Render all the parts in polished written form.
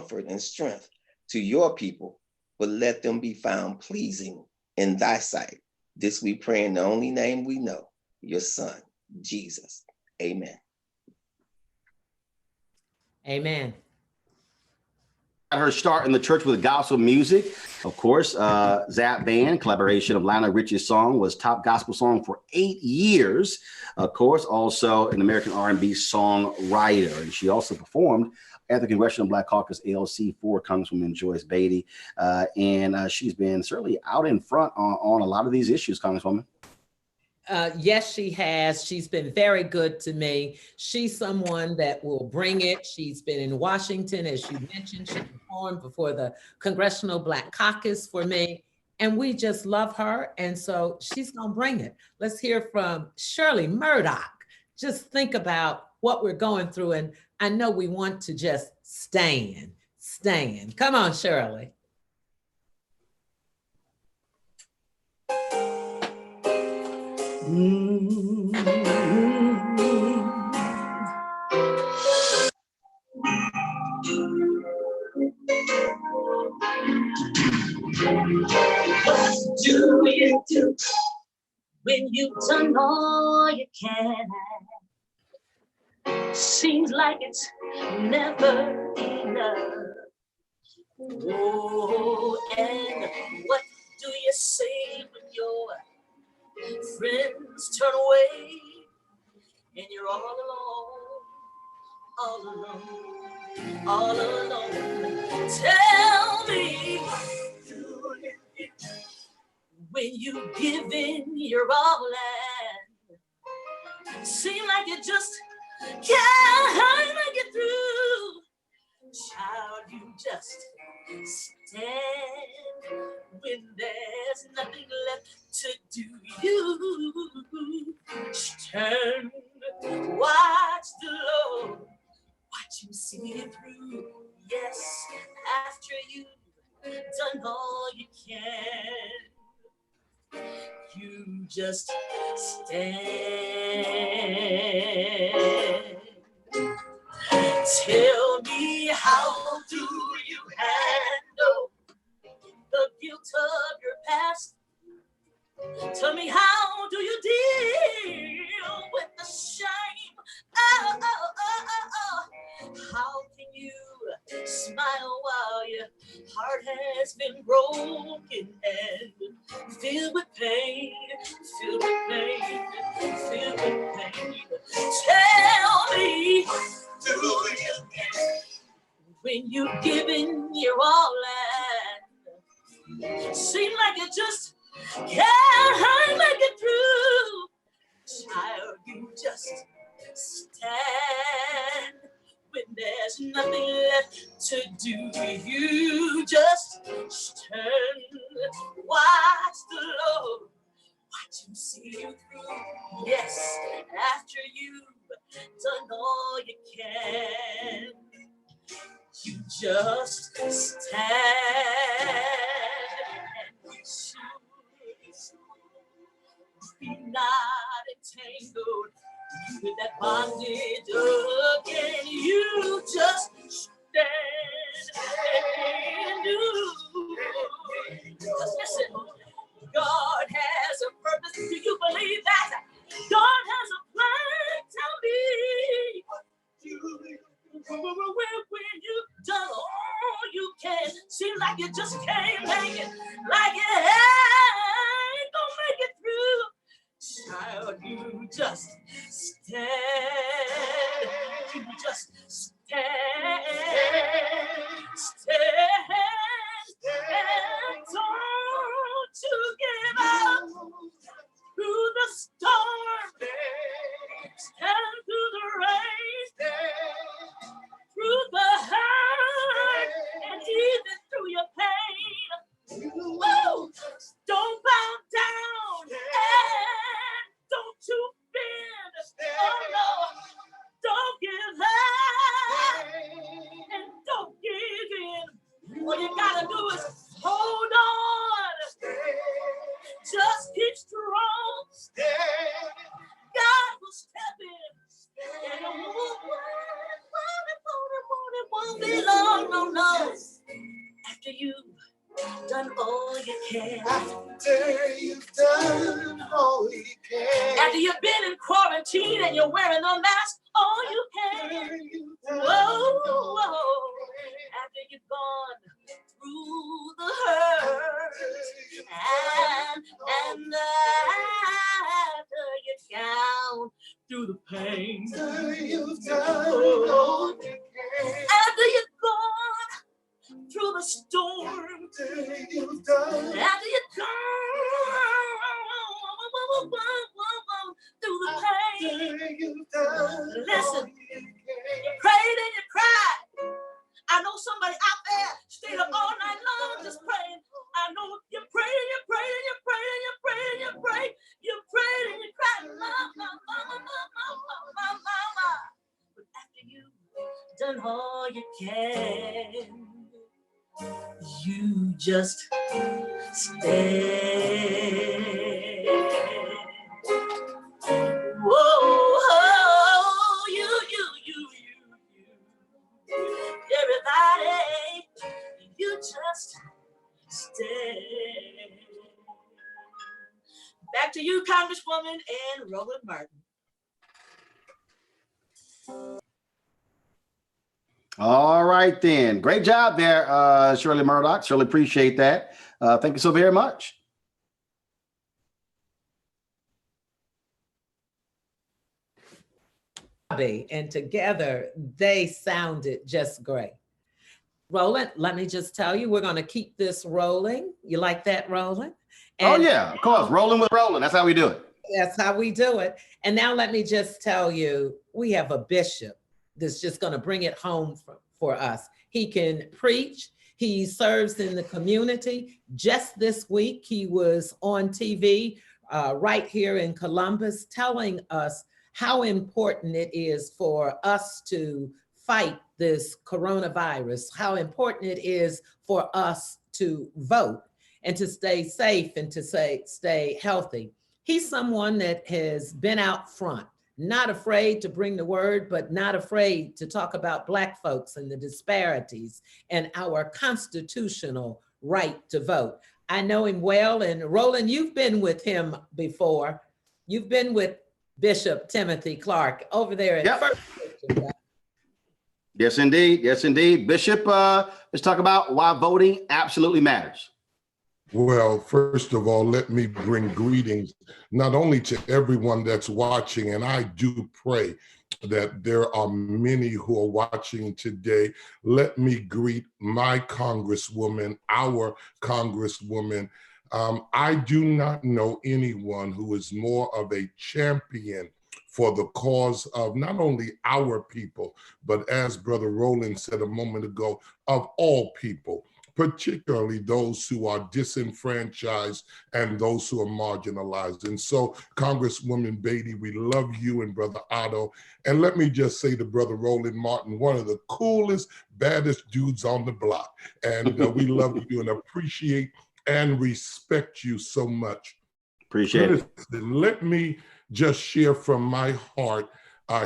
comfort and strength to your people, but let them be found pleasing in thy sight. This we pray in the only name we know, your son, Jesus. Amen. Amen. Her start in the church with gospel music. Of course, Zap Band, collaboration of Lionel Richie's song, was top gospel song for 8 years. Of course, also an American R&B songwriter. And she also performed at the Congressional Black Caucus ALC for Congresswoman Joyce Beatty. And she's been certainly out in front on a lot of these issues, Congresswoman. Yes, she has. She's been very good to me. She's someone that will bring it. She's been in Washington, as you mentioned. She performed before the Congressional Black Caucus for me, and we just love her. And so she's going to bring it. Let's hear from Shirley Murdoch. Just think about what we're going through. And I know we want to just stand. Come on, Shirley. What do you do when you've done all you can? Seems like it's never enough. Oh, and what do you say when your friends turn away and you're all alone? Tell me, when you give in your all and seem like you just can't make it through, child, you just stand when there's nothing left to do. You turn, watch the Lord, watch him see you through. Yes, after you've done all you can, you just stand. Tell me, how do you handle the guilt of your past? Tell me, how do you deal with the shame? How can you smile while your heart has been broken and filled with pain, filled with pain, filled with pain? Tell me, do you get when you've given your all and seem like you just can't make it through? Child, you just stand when there's nothing left to do. You just turn, watch the Lord, watch him see you through. Yes, after you've done all you can, you just stand and be not entangled with that bondage again. You just stand and do. Just listen, God has a purpose. Do you believe that? God has a plan. Tell me, when you've done all you can, seems like you just can't make it, like you ain't gonna make it through. Child, you just stand. You just stand. And don't you give up through the storm. Stand through the rain, through the hurt, and even through your pain. Woo! Don't bow down and don't you bend. Oh no, don't give up and don't give in. All you gotta do is hold on. Just keep strong. God will step in. And it won't be long, no. after you've done all you can. After you've done all you can. After you've been in quarantine and you're wearing a mask all you can. Whoa, whoa. After you've gone through the hurt and after you're down through the pain. After you've done all you can. After you've gone through the storm. After you've done. After you've gone through the pain. After you've done. Listen, you prayed and you cried. I know somebody out there stayed up all night long just praying. I know you prayed and you prayed and you prayed and you prayed and you prayed. You prayed and you cried. But after you've done all you can, you just stay. Whoa, you. Everybody, you just stay. Back to you, Congresswoman and Roland Martin. All right, then. Great job there, Shirley Murdoch. Surely appreciate that. Thank you so very much. And together they sounded just great. Roland, let me just tell you, we're going to keep this rolling. You like that, Roland? And oh yeah, of course. Rolling with Roland. That's how we do it. That's how we do it. And now let me just tell you, we have a bishop that's just going to bring it home for us. He can preach. He serves in the community. Just this week, he was on TV right here in Columbus telling us how important it is for us to fight this coronavirus, how important it is for us to vote and to stay safe and to stay healthy. He's someone that has been out front, not afraid to bring the word, but not afraid to talk about Black folks and the disparities and our constitutional right to vote. I know him well, and Roland, you've been with him before. You've been with Bishop Timothy Clark over there at First Christian. Yes, indeed. Yes, indeed. Bishop, let's talk about why voting absolutely matters. Well, first of all, let me bring greetings not only to everyone that's watching, and I do pray that there are many who are watching today. Let me greet my Congresswoman, our Congresswoman. I do not know anyone who is more of a champion for the cause of not only our people, but as Brother Roland said a moment ago, of all people, particularly those who are disenfranchised and those who are marginalized. And so, Congresswoman Beatty, we love you and Brother Otto. And let me just say to Brother Roland Martin, one of the coolest, baddest dudes on the block. And we love you and appreciate and respect you so much. Appreciate it. Let me just share from my heart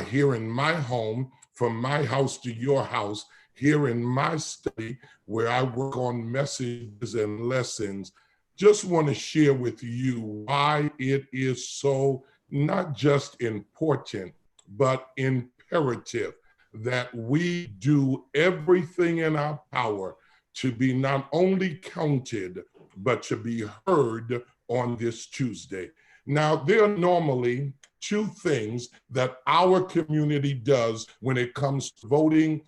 here in my home, from my house to your house, here in my study where I work on messages and lessons. Just want to share with you why it is so not just important, but imperative that we do everything in our power to be not only counted, but to be heard on this Tuesday. Now, there are normally two things that our community does when it comes to voting,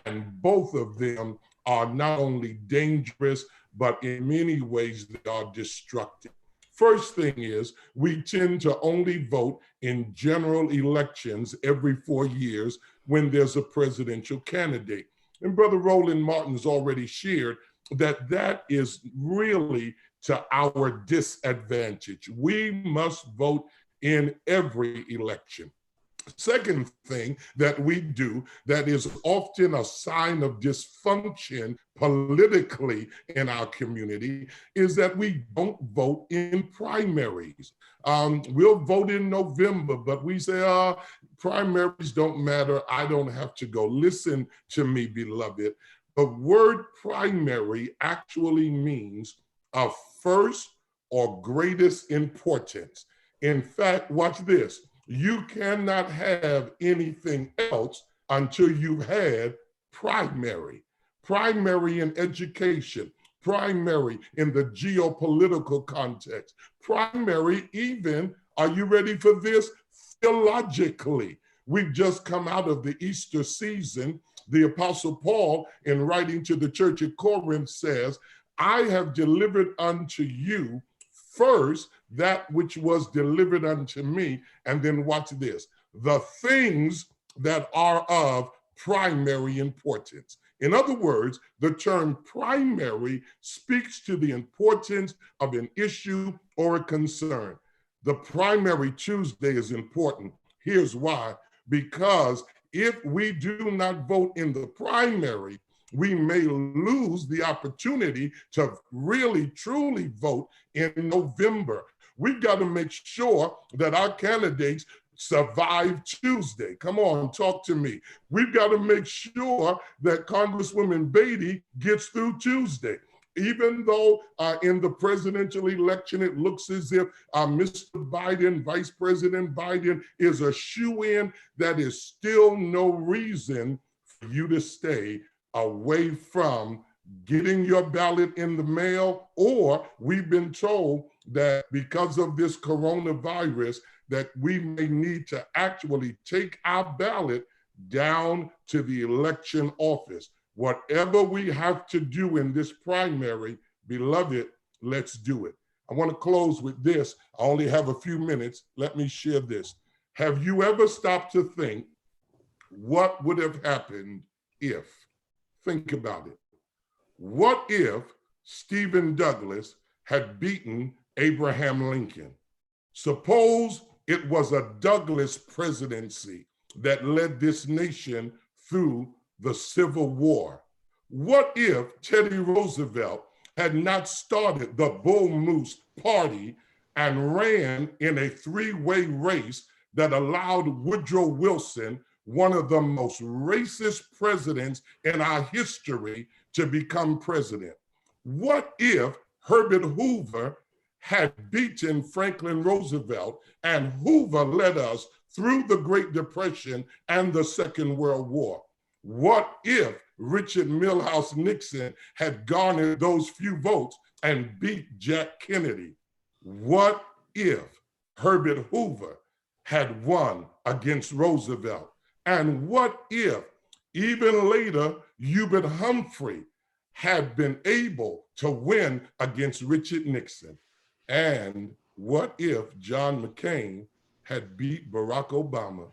and both of them are not only dangerous, but in many ways they are destructive. First thing is, we tend to only vote in general elections every 4 years when there's a presidential candidate. And Brother Roland Martin's already shared that is really to our disadvantage. We must vote in every election. Second thing that we do that is often a sign of dysfunction politically in our community is that we don't vote in primaries. We'll vote in November, but we say, primaries don't matter. I don't have to go. Listen to me, beloved. The word primary actually means of first or greatest importance. In fact, watch this. You cannot have anything else until you've had primary. Primary in education, primary in the geopolitical context, primary even, are you ready for this? Theologically. We've just come out of the Easter season. The Apostle Paul, in writing to the church at Corinth, says, I have delivered unto you first that which was delivered unto me. And then watch this, the things that are of primary importance. In other words, the term primary speaks to the importance of an issue or a concern. The primary Tuesday is important. Here's why. Because if we do not vote in the primary, we may lose the opportunity to really, truly vote in November. We've got to make sure that our candidates survive Tuesday. Come on, talk to me. We've got to make sure that Congresswoman Beatty gets through Tuesday. Even though in the presidential election, it looks as if Mr. Biden, Vice President Biden, is a shoo-in, that is still no reason for you to stay away from getting your ballot in the mail. Or we've been told that because of this coronavirus, that we may need to actually take our ballot down to the election office. Whatever we have to do in this primary, beloved, let's do it. I want to close with this. I only have a few minutes. Let me share this. Have you ever stopped to think what would have happened if? Think about it. What if Stephen Douglas had beaten Abraham Lincoln? Suppose it was a Douglas presidency that led this nation through the Civil War. What if Teddy Roosevelt had not started the Bull Moose Party and ran in a three-way race that allowed Woodrow Wilson, one of the most racist presidents in our history, to become president? What if Herbert Hoover had beaten Franklin Roosevelt and Hoover led us through the Great Depression and the Second World War? What if Richard Milhous Nixon had garnered those few votes and beat Jack Kennedy? What if Herbert Hoover had won against Roosevelt? And what if even later Hubert Humphrey had been able to win against Richard Nixon? And what if John McCain had beat Barack Obama?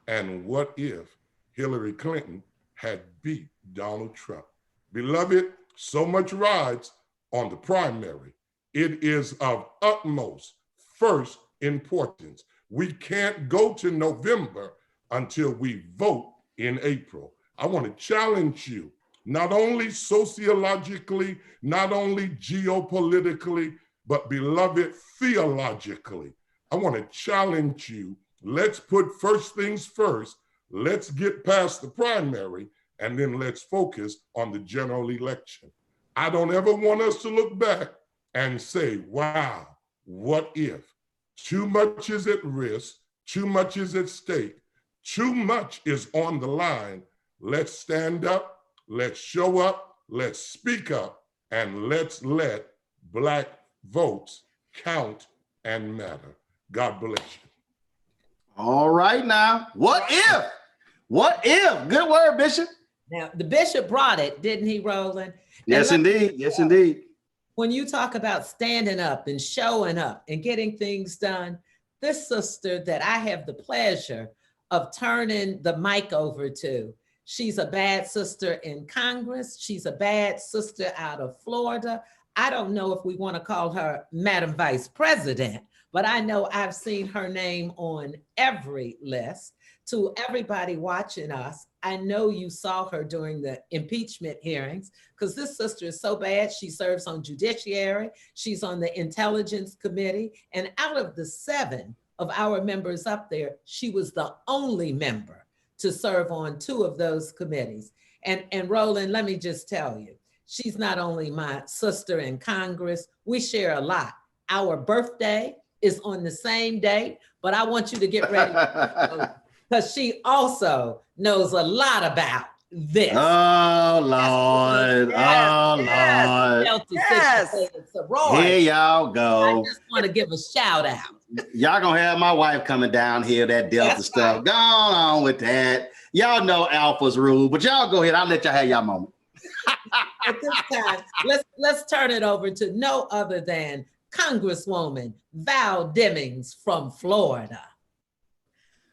And what if Hillary Clinton had beat Donald Trump? Beloved, so much rides on the primary. It is of utmost first importance. We can't go to November until we vote in April. I want to challenge you, not only sociologically, not only geopolitically, but beloved, theologically. I want to challenge you. Let's put first things first. Let's get past the primary, and then let's focus on the general election. I don't ever want us to look back and say, wow, what if? Too much is at risk, too much is at stake, too much is on the line. Let's stand up, let's show up, let's speak up, and let's let Black votes count and matter. God bless you. All right now. What if? What if? Good word, Bishop. Now, the bishop brought it, didn't he, Roland? Yes, indeed. Yes, indeed. When you talk about standing up and showing up and getting things done, this sister that I have the pleasure of turning the mic over to, she's a bad sister in Congress. She's a bad sister out of Florida. I don't know if we want to call her Madam Vice President, but I know I've seen her name on every list. To everybody watching us, I know you saw her during the impeachment hearings, because this sister is so bad. She serves on judiciary. She's on the intelligence committee. And out of the 7 of our members up there, she was the only member to serve on 2 of those committees. And Roland, let me just tell you, she's not only my sister in Congress, we share a lot. Our birthday is on the same day, but I want you to get ready because she also knows a lot about this. Oh, Lord. Yes, Oh, Lord. yes. Here y'all I go. just want to give a shout out. Y'all gonna have my wife coming down here, that Delta That's stuff. right. Go on with that. Y'all know Alpha's rule, but y'all go ahead. I'll let y'all have y'all moment. At this time, let's turn it over to no other than Congresswoman Val Demings from Florida.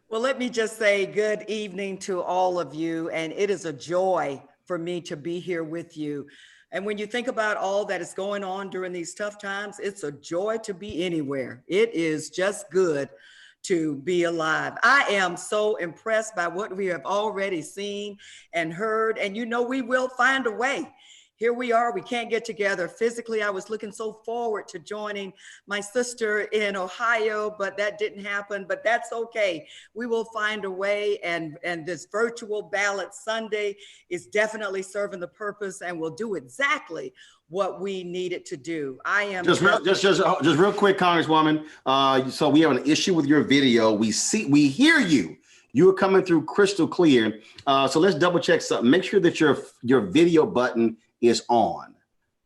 Well, let me just say good evening to all of you. And it is a joy for me to be here with you. And when you think about all that is going on during these tough times, it's a joy to be anywhere. It is just good to be alive. I am so impressed by what we have already seen and heard. And you know, we will find a way. Here we are, we can't get together physically. I was looking so forward to joining my sister in Ohio, but that didn't happen, but that's okay. We will find a way, and this virtual Ballot Sunday is definitely serving the purpose and will do exactly what we need it to do. I am just real quick, Congresswoman. So we have an issue with your video. We hear you. You are coming through crystal clear. So let's double check something. Make sure that your video button is on.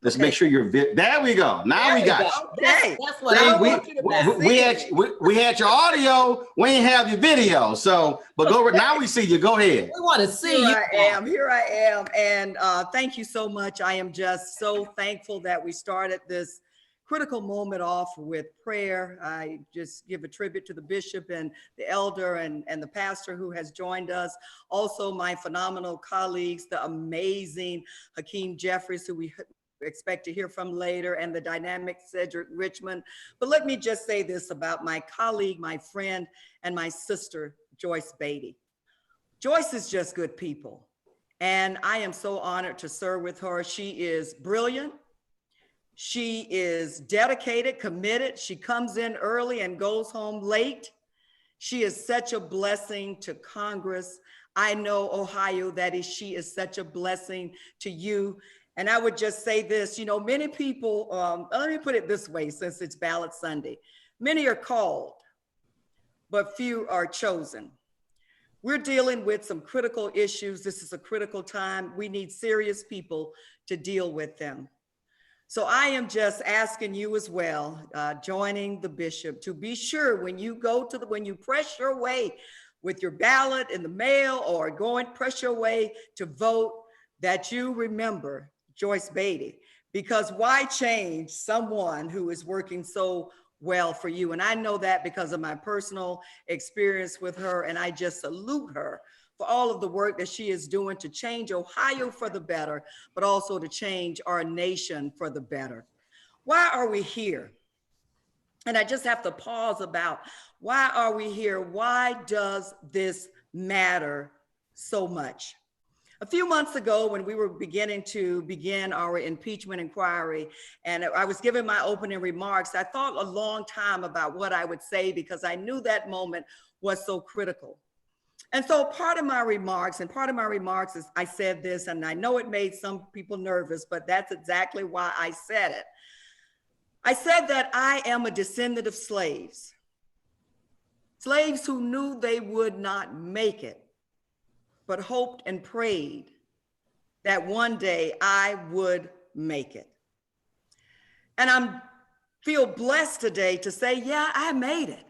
Let's make sure there we go. Now we got you. Okay. That's what I want you to we had your audio. We ain't have your video. So, but now we see you. Go ahead. We want to see Here you. Here I am. And thank you so much. I am just so thankful that we started this critical moment off with prayer. I just give a tribute to the bishop and the elder and the pastor who has joined us. Also my phenomenal colleagues, the amazing Hakeem Jeffries, who we expect to hear from later, and the dynamic Cedric Richmond. But let me just say this about my colleague, my friend, and my sister, Joyce Beatty. Joyce is just good people. And I am so honored to serve with her. She is brilliant. She is dedicated, committed. She comes in early and goes home late. She is such a blessing to Congress. I know, Ohio, she is such a blessing to you. And I would just say this, you know, many people, let me put it this way, since it's Ballot Sunday, many are called, but few are chosen. We're dealing with some critical issues. This is a critical time. We need serious people to deal with them. So I am just asking you as well, joining the bishop, to be sure when you when you press your way with your ballot in the mail or press your way to vote, that you remember Joyce Beatty, because why change someone who is working so well for you? And I know that because of my personal experience with her, and I just salute her for all of the work that she is doing to change Ohio for the better, but also to change our nation for the better. Why are we here? And I just have to pause about why are we here? Why does this matter so much? A few months ago, when we were begin our impeachment inquiry, and I was giving my opening remarks, I thought a long time about what I would say because I knew that moment was so critical. And so part of my remarks is I said this, and I know it made some people nervous, but that's exactly why I said it. I said that I am a descendant of slaves who knew they would not make it, but hoped and prayed that one day I would make it. And I feel blessed today to say, yeah, I made it.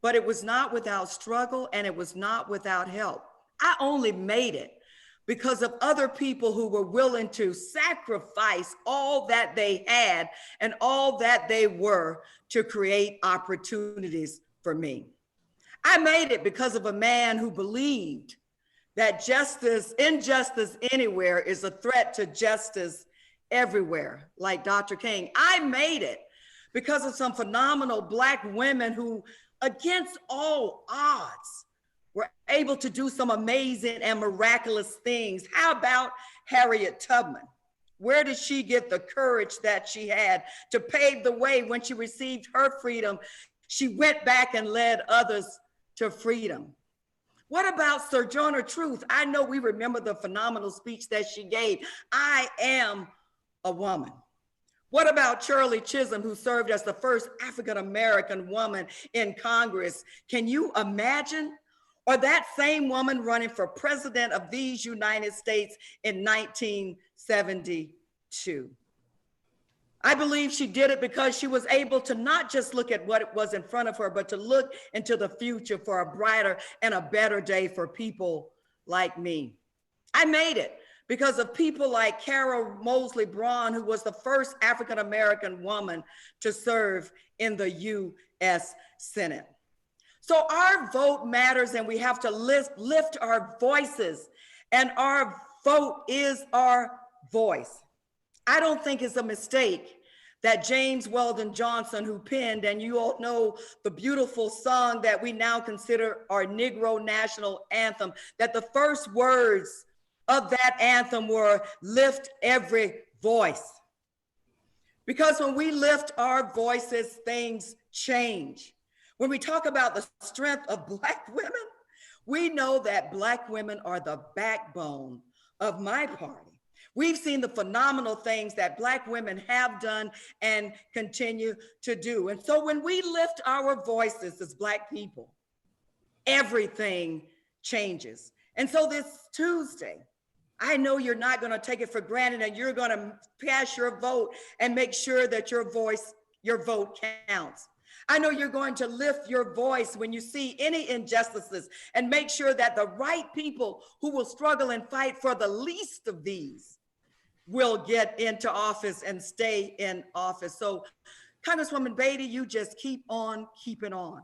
But it was not without struggle, and it was not without help. I only made it because of other people who were willing to sacrifice all that they had and all that they were to create opportunities for me. I made it because of a man who believed that injustice anywhere is a threat to justice everywhere, like Dr. King. I made it because of some phenomenal Black women who, against all odds, were able to do some amazing and miraculous things. How about Harriet Tubman? Where did she get the courage that she had to pave the way? When she received her freedom, she went back and led others to freedom. What about Sojourner Truth? I know we remember the phenomenal speech that she gave. I am a woman. What about Shirley Chisholm, who served as the first African-American woman in Congress? Can you imagine? Or that same woman running for president of these United States in 1972. I believe she did it because she was able to not just look at what was in front of her, but to look into the future for a brighter and a better day for people like me. I made it because of people like Carol Moseley Braun, who was the first African-American woman to serve in the U.S. Senate. So our vote matters, and we have to lift our voices, and our vote is our voice. I don't think it's a mistake that James Weldon Johnson, who penned, and you all know the beautiful song that we now consider our Negro national anthem, that the first words of that anthem were, "Lift every voice." Because when we lift our voices, things change. When we talk about the strength of Black women, we know that Black women are the backbone of my party. We've seen the phenomenal things that Black women have done and continue to do. And so when we lift our voices as Black people, everything changes. And so this Tuesday, I know you're not going to take it for granted, and you're going to cast your vote and make sure that your vote counts. I know you're going to lift your voice when you see any injustices and make sure that the right people who will struggle and fight for the least of these will get into office and stay in office. So Congresswoman Beatty, you just keep on keeping on.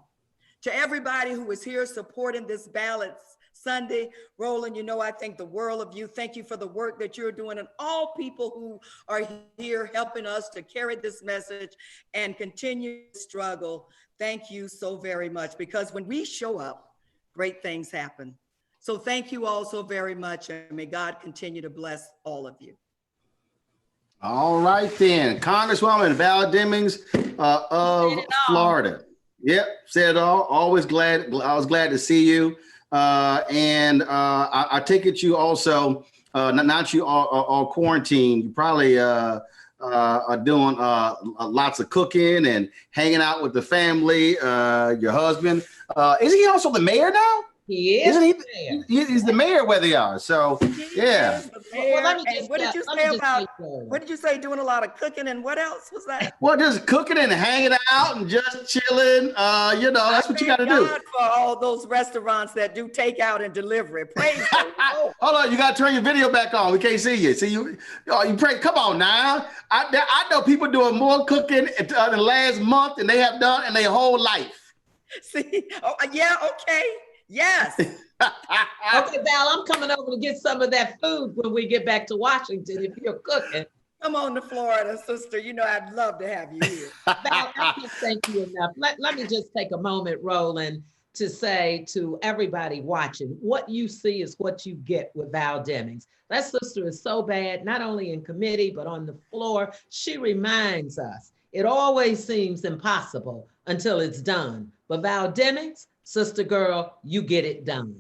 To everybody who is here supporting this Ballot Sunday, Roland, you know I think the world of you. Thank you for the work that you're doing, and all people who are here helping us to carry this message and continue to struggle. Thank you so very much, because when we show up, great things happen. So thank you all so very much, and may God continue to bless all of you. All right then, Congresswoman Val Demings of Florida. Yep, said it all. Always glad. I was glad to see you. And I take it you also, not you are quarantined. You probably are doing lots of cooking and hanging out with the family. Your husband, is he also the mayor now? He is. Isn't he? He's the mayor where they are. So yeah. Well, let me just, what did you say about? What did you say? Doing a lot of cooking, and what else was that? Well, just cooking and hanging out and just chilling. You know, that's what you got to do. God for all those restaurants that do takeout and delivery. Praise the Lord. Hold on, you got to turn your video back on. We can't see you. See you. Oh, you pray. Come on now. I know people doing more cooking in the last month than they have done in their whole life. See? Oh, yeah. Okay. Yes. Okay, Val, I'm coming over to get some of that food when we get back to Washington if you're cooking. Come on to Florida, sister. You know I'd love to have you here. Val, I can't thank you enough. Let me just take a moment, Roland, to say to everybody watching, what you see is what you get with Val Demings. That sister is so bad, not only in committee, but on the floor. She reminds us, it always seems impossible until it's done. But Val Demings, sister girl, you get it done.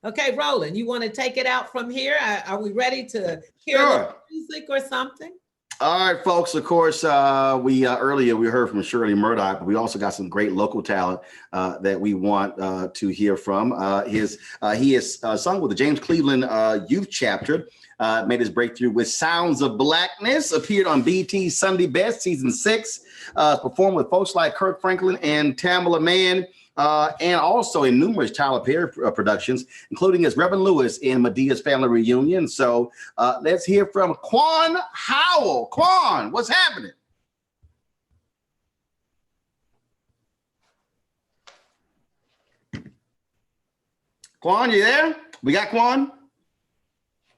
Okay, Roland, you want to take it out from here? Are we ready to hear the music or something? All right, folks. Of course, we earlier we heard from Shirley Murdoch, but we also got some great local talent that we want to hear from. He has sung with the James Cleveland Youth Chapter. Made his breakthrough with Sounds of Blackness, appeared on BET's Sunday Best, season 6, performed with folks like Kirk Franklin and Tamala Mann, and also in numerous Tyler Perry productions, including as Reverend Lewis in Medea's Family Reunion. So let's hear from Quan Howell. Quan, what's happening? Quan, you there? We got Quan?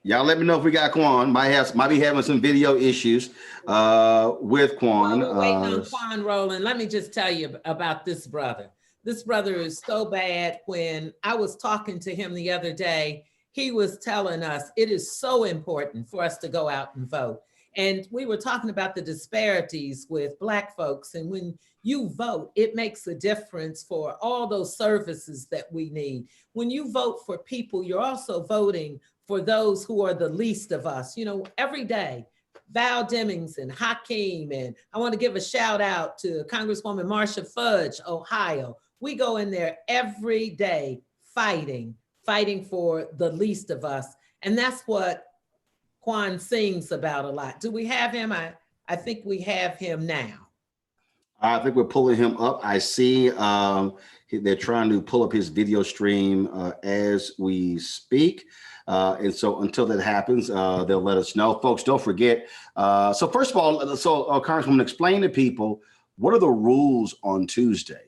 Y'all let me know if we got Quan. Might be having some video issues with Quan. While we're waiting on Quan, Roland, let me just tell you about this brother. This brother is so bad. When I was talking to him the other day, he was telling us it is so important for us to go out and vote. And we were talking about the disparities with Black folks. And when you vote, it makes a difference for all those services that we need. When you vote for people, you're also voting for those who are the least of us. You know, every day, Val Demings and Hakeem, and I want to give a shout out to Congresswoman Marsha Fudge, Ohio. We go in there every day fighting for the least of us. And that's what Quan sings about a lot. Do we have him? I think we have him now. I think we're pulling him up. I see they're trying to pull up his video stream as we speak. And so until that happens, they'll let us know. Folks, don't forget. So first of all, Congresswoman, explain to people, what are the rules on Tuesday?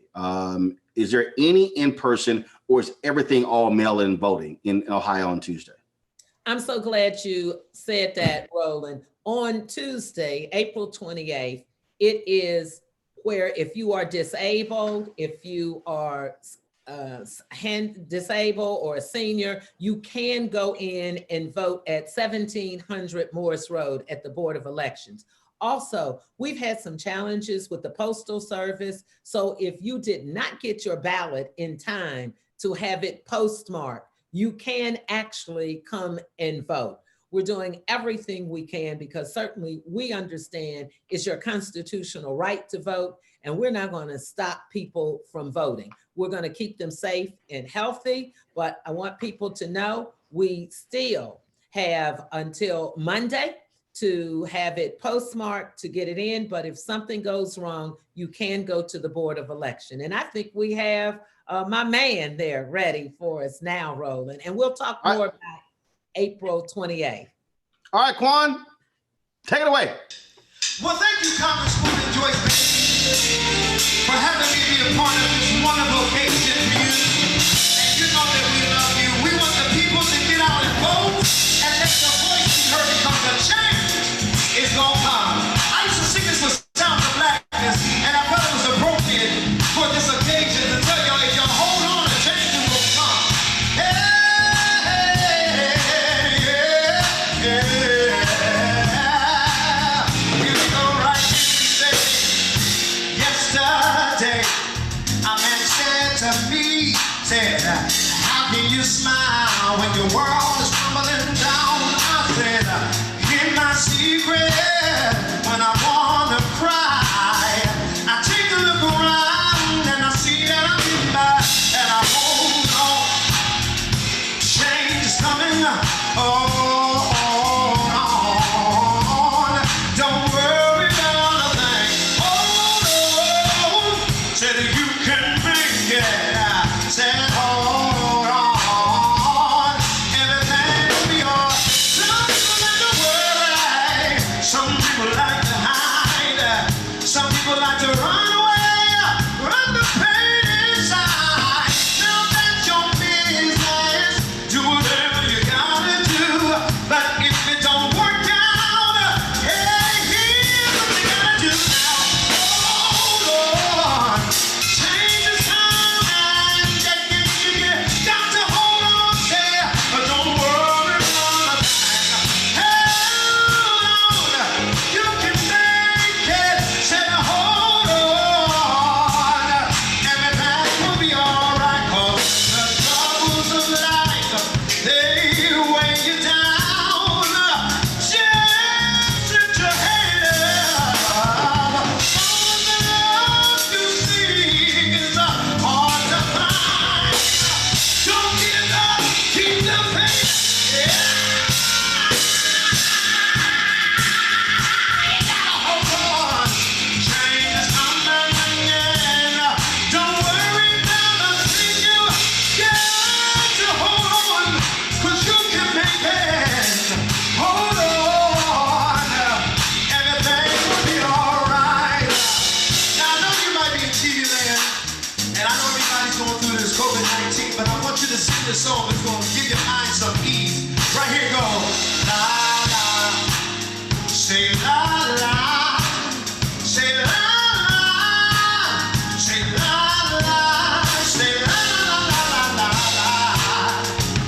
Is there any in-person, or is everything all mail-in voting in Ohio on Tuesday? I'm so glad you said that, Roland. On Tuesday, April 28th, it is where if you are disabled, if you are hand disabled or a senior, you can go in and vote at 1700 Morris Road at the Board of Elections. Also, we've had some challenges with the Postal Service. So if you did not get your ballot in time to have it postmarked, you can actually come and vote. We're doing everything we can because certainly we understand it's your constitutional right to vote, and we're not going to stop people from voting. We're going to keep them safe and healthy, but I want people to know we still have until Monday to have it postmarked to get it in. But if something goes wrong, you can go to the Board of Election. And I think we have my man there ready for us now, Roland. And we'll talk more about April 28th. All right, Quan, take it away. Well, thank you, Congresswoman Joyce Beatty, for having me be a part of this wonderful occasion for you. And you know that we love you. We want the people to get out and vote and let their voice be heard, because the change is going to come. I used to sing this with Sound of Blackness, and I felt it was appropriate for this occasion to tell y'all, if y'all hold on, the change will come. Hey, hey, yeah, yeah. Here we go, right here we say, yesterday, a man said to me, said, how can you smile when your world is crumbling down? I said, in my secret, when I want to cry, I take a look around and I see that I'm in my, and I hold on. Change is coming. Hold on. Don't worry about a thing. Hold on. Said you can make it. Said hold on. Everything will be all right. Some people like to worry. Some people like to hide. Some people like to run away. Run the pain inside. Now that's your business. Do whatever you gotta do. But if it don't work out, hey, here's what you gotta do now. Hold on. Change is coming. You got to hold on there. Don't worry about a thing. Hold on. You can make it. Say hold on. Everything will be alright. 'Cause the troubles of life, they weigh you down. Just lift your head up. All the love you seek is hard to find. Don't give up, keep the faith. Yeah. You gotta hold on. Change is coming again. Don't worry about a thing. You got to hold on, 'cause you can make it. Hold on. Everything will be alright. Now I know you might be in TV land, and I know everybody's going through this COVID-19, but I want you to sing this song. It's going to give your mind some ease. Right here goes. La la. Say la la. Say la la. Say la la. Say la la la la la.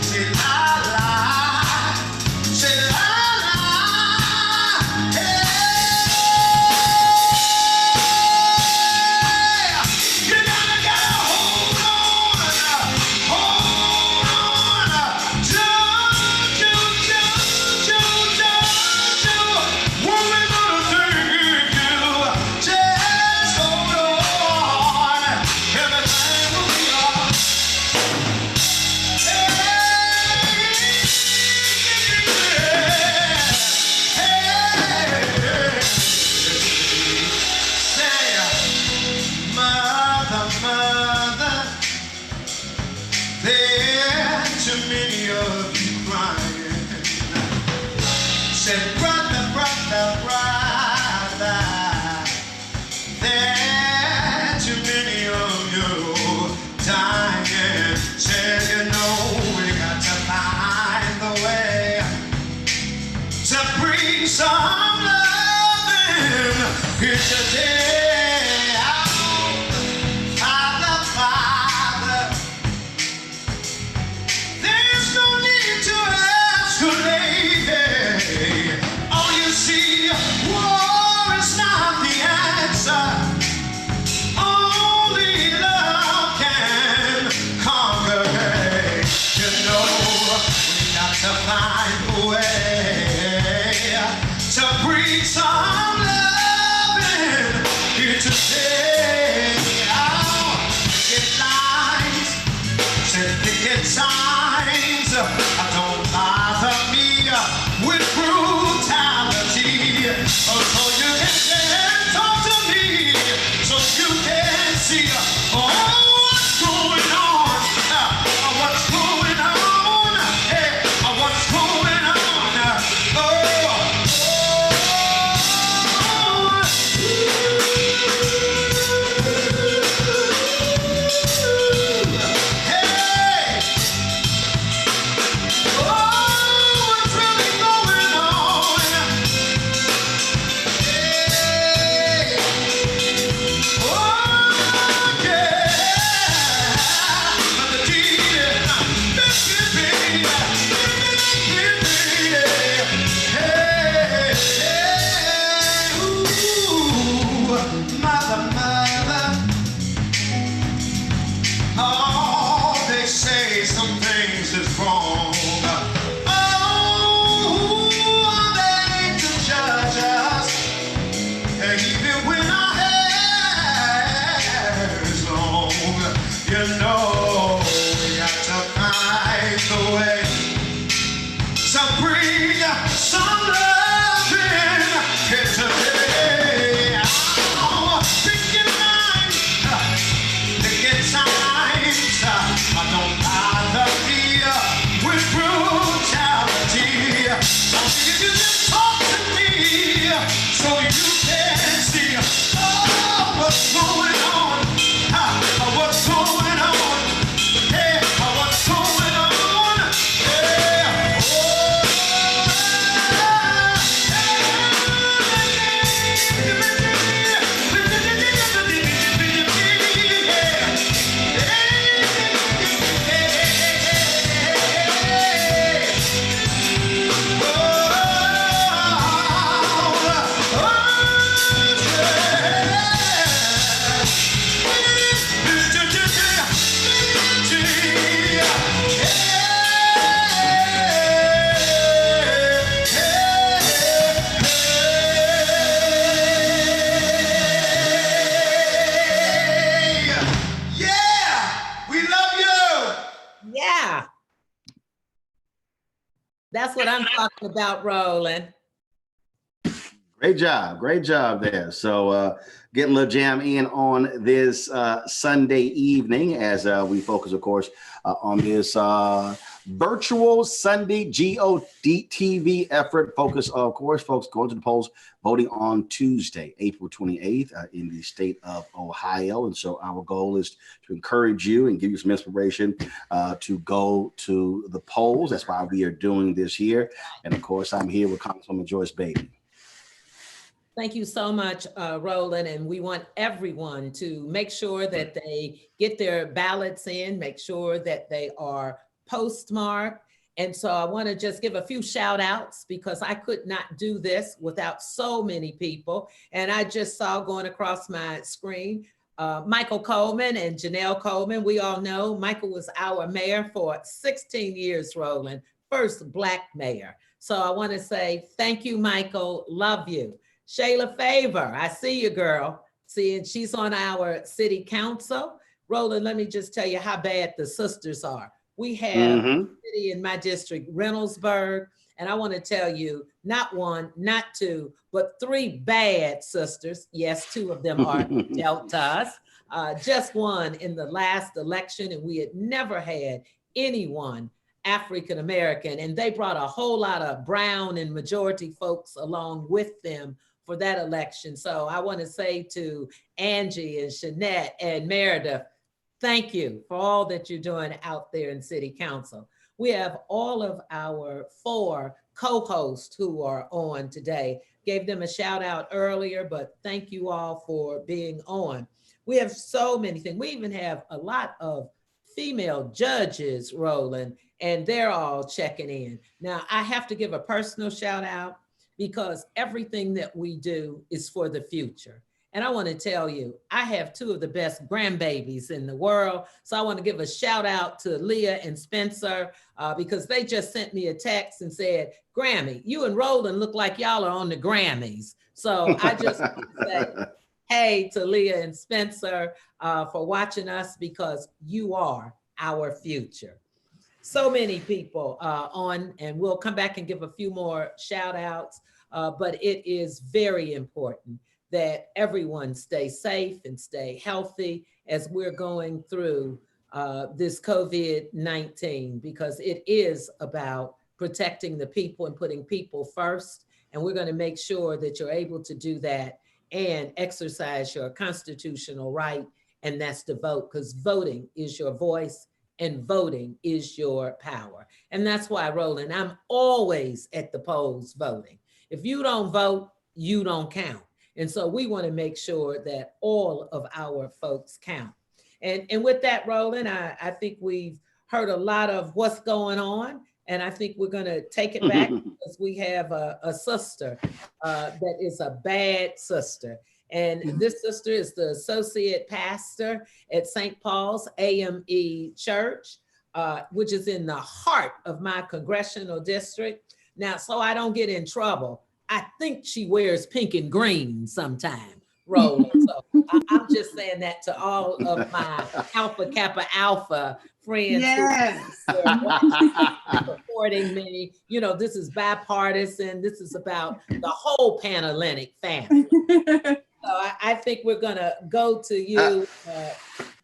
Say la la. Say la la. Hey. bring some loving here today. Oh, Father, Father, there's no need to escalate. Oh, you see, war is not the answer. Only love can conquer. You know, we got to find a way to bring some loving here today. Oh, picket lines, said picket signs, don't bother me with brutality. Oh, so you can stand, talk to me, so you can see what's going on, what's going on, hey, what's going on. What's really going on? Oh, they say some things is wrong. Oh, they ain't to judge us. Even when our hair is long, you know, we got to find the way to bring some loving here today. Oh, picket lines, picket signs, don't bother me with brutality. If you just talk to me, so you can see what's going on, what's going on, hey, what's going on, yeah. Yeah. That's what I'm talking about, Roland. Great job there. So getting a little jam in on this Sunday evening as we focus, of course, on this virtual Sunday GOTV effort. Focus, of course, folks, going to the polls, voting on Tuesday, April 28th in the state of Ohio. And so our goal is to encourage you and give you some inspiration to go to the polls. That's why we are doing this here. And of course, I'm here with Congresswoman Joyce Beatty. Thank you so much, Roland. And we want everyone to make sure that they get their ballots in, make sure that they are postmarked. And so I want to just give a few shout outs because I could not do this without so many people. And I just saw going across my screen, Michael Coleman and Janelle Coleman. We all know Michael was our mayor for 16 years, Roland, first Black mayor. So I want to say thank you, Michael. Love you. Shayla Favor, I see you, girl. See, and she's on our city council. Roland, let me just tell you how bad the sisters are. We have a city in my district, Reynoldsburg, and I want to tell you, not one, not two, but three bad sisters. Yes, two of them are dealt to us. Just one in the last election, and we had never had anyone African-American, and they brought a whole lot of brown and majority folks along with them for that election. So I want to say to Angie and Shanette and Meredith, thank you for all that you're doing out there in City Council. We have all of our 4 co-hosts who are on today. Gave them a shout out earlier, but thank you all for being on. We have so many things. We even have a lot of female judges, Roland, and they're all checking in. Now, I have to give a personal shout out because everything that we do is for the future. And I want to tell you, I have two of the best grandbabies in the world. So I want to give a shout out to Leah and Spencer because they just sent me a text and said, Grammy, you and Roland look like y'all are on the Grammys. So I just want to say, hey to Leah and Spencer for watching us because you are our future. So many people on, and we'll come back and give a few more shout outs, but it is very important that everyone stay safe and stay healthy as we're going through this COVID-19, because it is about protecting the people and putting people first. And we're going to make sure that you're able to do that and exercise your constitutional right, and that's to vote, because voting is your voice and voting is your power. And that's why, Roland, I'm always at the polls voting. If you don't vote, you don't count. And so we want to make sure that all of our folks count. And with that, Roland, I think we've heard a lot of what's going on. And I think we're going to take it back because we have a sister that is a bad sister. And this sister is the associate pastor at St. Paul's AME Church, which is in the heart of my congressional district. Now, so I don't get in trouble, I think she wears pink and green sometime, Roland. So I'm just saying that to all of my Alpha Kappa Alpha friends who are watching, supporting me. You know, this is bipartisan. This is about the whole Panhellenic family. So I think we're gonna go to you,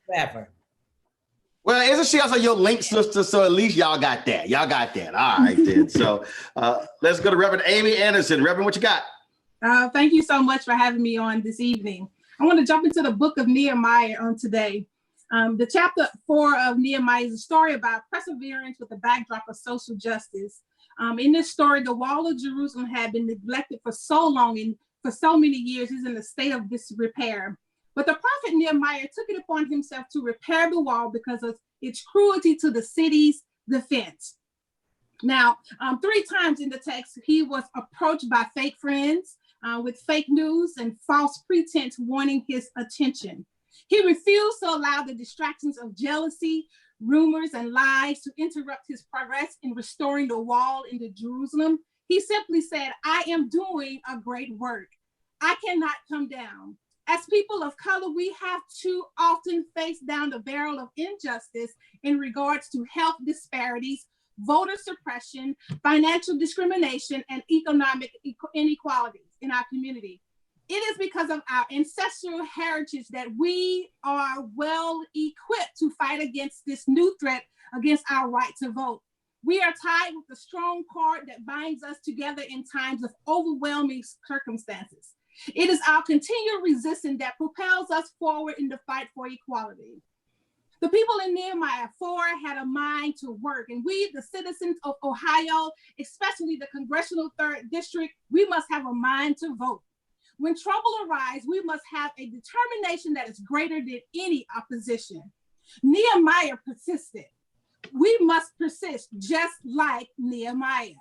Trevor. Well, isn't she also your link sister? So at least y'all got that. Y'all got that. All right, then. So let's go to Reverend Amy Anderson. Reverend, what you got? Thank you so much for having me on this evening. I want to jump into the book of Nehemiah on today. The chapter 4 of Nehemiah is a story about perseverance with the backdrop of social justice. In this story, the wall of Jerusalem had been neglected for so long and for so many years is in a state of disrepair. But the prophet Nehemiah took it upon himself to repair the wall because of its cruelty to the city's defense. Now, 3 times in the text, he was approached by fake friends with fake news and false pretense wanting his attention. He refused to allow the distractions of jealousy, rumors, and lies to interrupt his progress in restoring the wall into Jerusalem. He simply said, I am doing a great work. I cannot come down. As people of color, we have too often faced down the barrel of injustice in regards to health disparities, voter suppression, financial discrimination, and economic inequalities in our community. It is because of our ancestral heritage that we are well equipped to fight against this new threat against our right to vote. We are tied with a strong cord that binds us together in times of overwhelming circumstances. It is our continued resistance that propels us forward in the fight for equality. The people in Nehemiah 4 had a mind to work, and we, the citizens of Ohio, especially the Congressional 3rd District, we must have a mind to vote. When trouble arises, we must have a determination that is greater than any opposition. Nehemiah persisted. We must persist just like Nehemiah.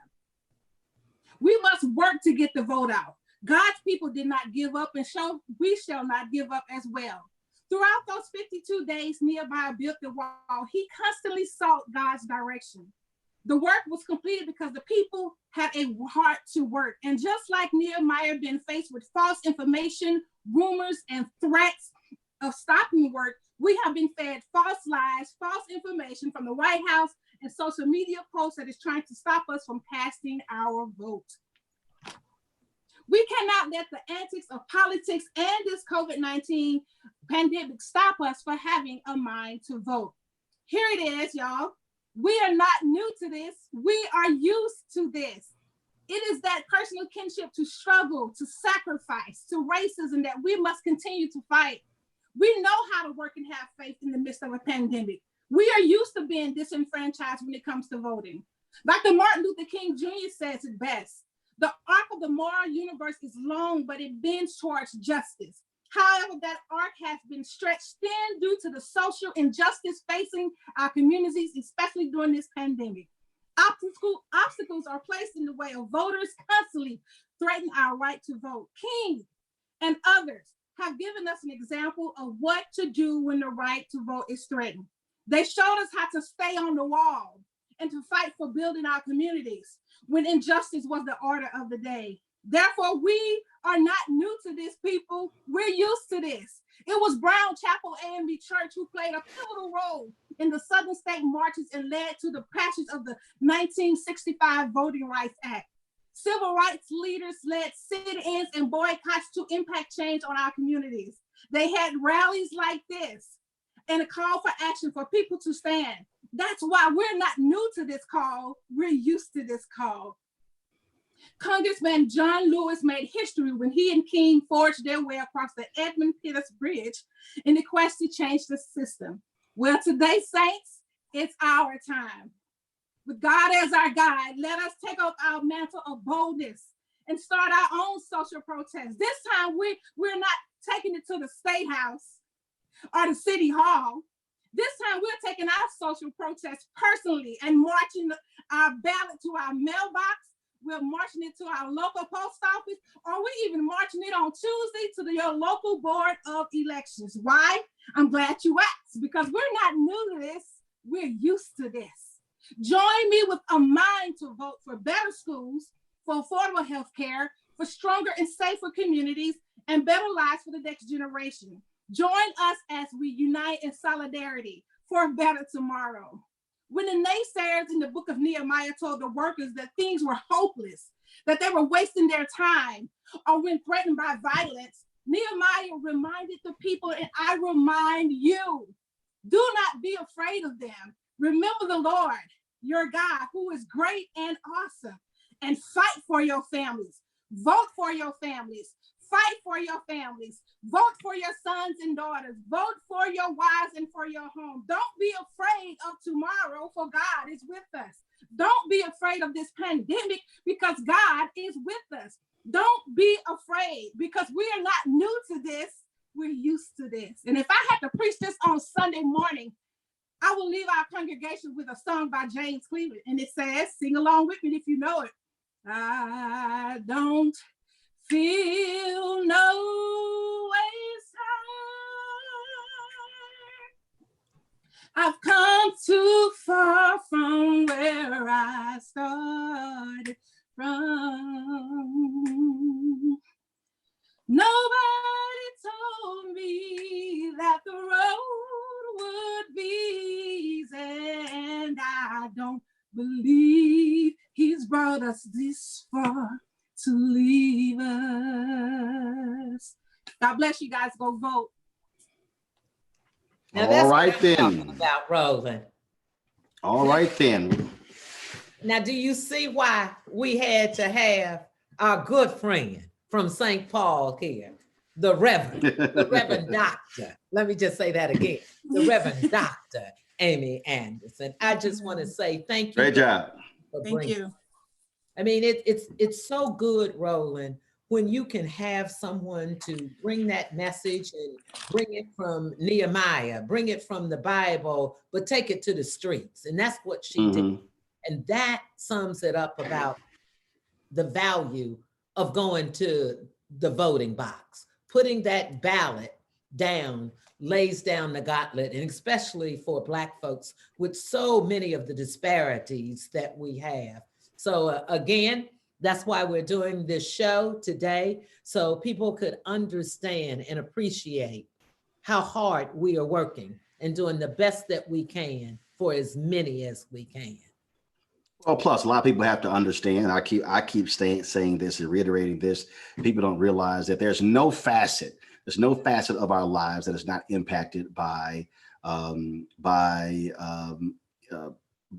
We must work to get the vote out. God's people did not give up, and so we shall not give up as well. Throughout those 52 days, Nehemiah built the wall. He constantly sought God's direction. The work was completed because the people had a heart to work. And just like Nehemiah been faced with false information, rumors, and threats of stopping work, we have been fed false lies, false information from the White House and social media posts that is trying to stop us from casting our vote. We cannot let the antics of politics and this COVID-19 pandemic stop us from having a mind to vote. Here it is, y'all. We are not new to this. We are used to this. It is that personal kinship to struggle, to sacrifice, to racism that we must continue to fight. We know how to work and have faith in the midst of a pandemic. We are used to being disenfranchised when it comes to voting. Dr. Martin Luther King Jr. says it best. The arc of the moral universe is long, but it bends towards justice. However, that arc has been stretched thin due to the social injustice facing our communities, especially during this pandemic. Obstacles are placed in the way of voters, constantly threaten our right to vote. King and others have given us an example of what to do when the right to vote is threatened. They showed us how to stay on the wall and to fight for building our communities when injustice was the order of the day. Therefore, we are not new to this, people. We're used to this. It was Brown Chapel AME Church who played a pivotal role in the Southern state marches and led to the passage of the 1965 Voting Rights Act. Civil rights leaders led sit-ins and boycotts to impact change on our communities. They had rallies like this and a call for action for people to stand. That's why we're not new to this call. We're used to this call. Congressman John Lewis made history when he and King forged their way across the Edmund Pettus Bridge in the quest to change the system. Well, today, saints, it's our time. With God as our guide, let us take up our mantle of boldness and start our own social protest. This time, we're not taking it to the State House or the City Hall. This time, we're taking our social protest personally and marching our ballot to our mailbox. We're marching it to our local post office, or we're even marching it on Tuesday to your local board of elections. Why? I'm glad you asked, because we're not new to this. We're used to this. Join me with a mind to vote for better schools, for affordable health care, for stronger and safer communities, and better lives for the next generation. Join us as we unite in solidarity for a better tomorrow. When the naysayers in the book of Nehemiah told the workers that things were hopeless, that they were wasting their time, or when threatened by violence, Nehemiah reminded the people, and I remind you, do not be afraid of them. Remember the Lord, your God, who is great and awesome, and fight for your families. Vote for your families. Fight for your families. Vote for your sons and daughters. Vote for your wives and for your home. Don't be afraid of tomorrow, for God is with us. Don't be afraid of this pandemic, because God is with us. Don't be afraid, because we are not new to this. We're used to this. And if I had to preach this on Sunday morning, I will leave our congregation with a song by James Cleveland. And it says, sing along with me if you know it. I don't feel no ways tired. I've come too far from where I started from. Nobody told me that the road would be easy, and I don't believe he's brought us this far to leave us. God bless you guys. Go vote. Now that's all right what I'm then. talking about, Roland. All right then. Now, do you see why we had to have our good friend from St. Paul here, the Reverend Doctor? Let me just say that again, the Reverend Dr. Amy Anderson. I just want to say thank you. Great job. Thank you. I mean, it's so good, Roland, when you can have someone to bring that message and bring it from Nehemiah, bring it from the Bible, but take it to the streets. And that's what she did. And that sums it up about the value of going to the voting box. Putting that ballot down lays down the gauntlet, and especially for Black folks with so many of the disparities that we have. So again, that's why we're doing this show today, so people could understand and appreciate how hard we are working and doing the best that we can for as many as we can. Well, plus a lot of people have to understand, I keep saying this and reiterating this, people don't realize that there's no facet of our lives that is not impacted by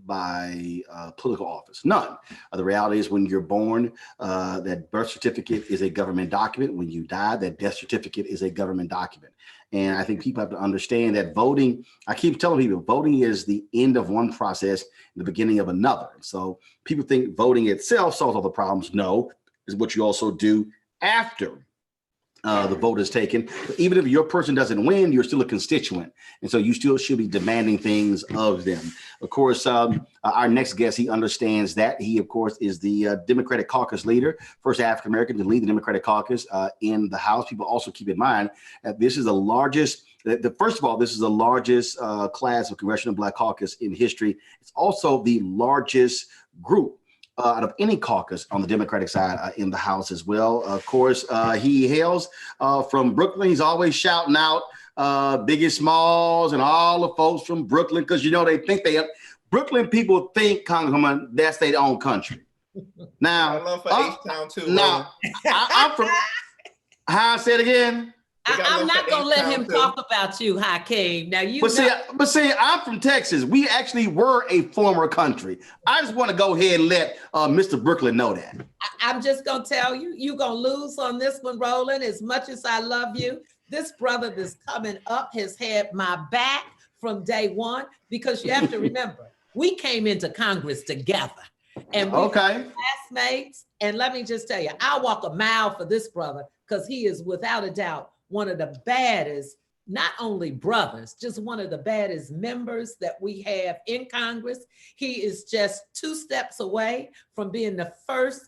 by political office. None. The reality is when you're born, that birth certificate is a government document. When you die, that death certificate is a government document. And I think people have to understand that voting, I keep telling people, voting is the end of one process, the beginning of another. So people think voting itself solves all the problems. No, is what you also do after the vote is taken. But even if your person doesn't win, you're still a constituent. And so you still should be demanding things of them. Of course, our next guest, he understands that. He, of course, is the Democratic caucus leader, first African-American to lead the Democratic caucus in the House. People also keep in mind that this is the largest, first of all, this is the largest class of Congressional Black Caucus in history. It's also the largest group out of any caucus on the Democratic side in the House as well. Of course, he hails from Brooklyn. He's always shouting out Biggie Smalls and all the folks from Brooklyn, because you know they think Brooklyn people think, Congresswoman, that's their own country. Now, I love for H-Town too. Now, I'm from. How I say it again? I'm not gonna let him talk about you, Hakeem. Now you. But see, I'm from Texas. We actually were a former country. I just want to go ahead and let Mr. Brooklyn know that. I'm just gonna tell you, you're gonna lose on this one, Roland. As much as I love you, this brother that's coming up has had my back from day one, because you have to remember, we came into Congress together, and we were classmates. And let me just tell you, I'll walk a mile for this brother, because he is without a doubt one of the baddest, not only brothers, just one of the baddest members that we have in Congress. He is just 2 steps away from being the first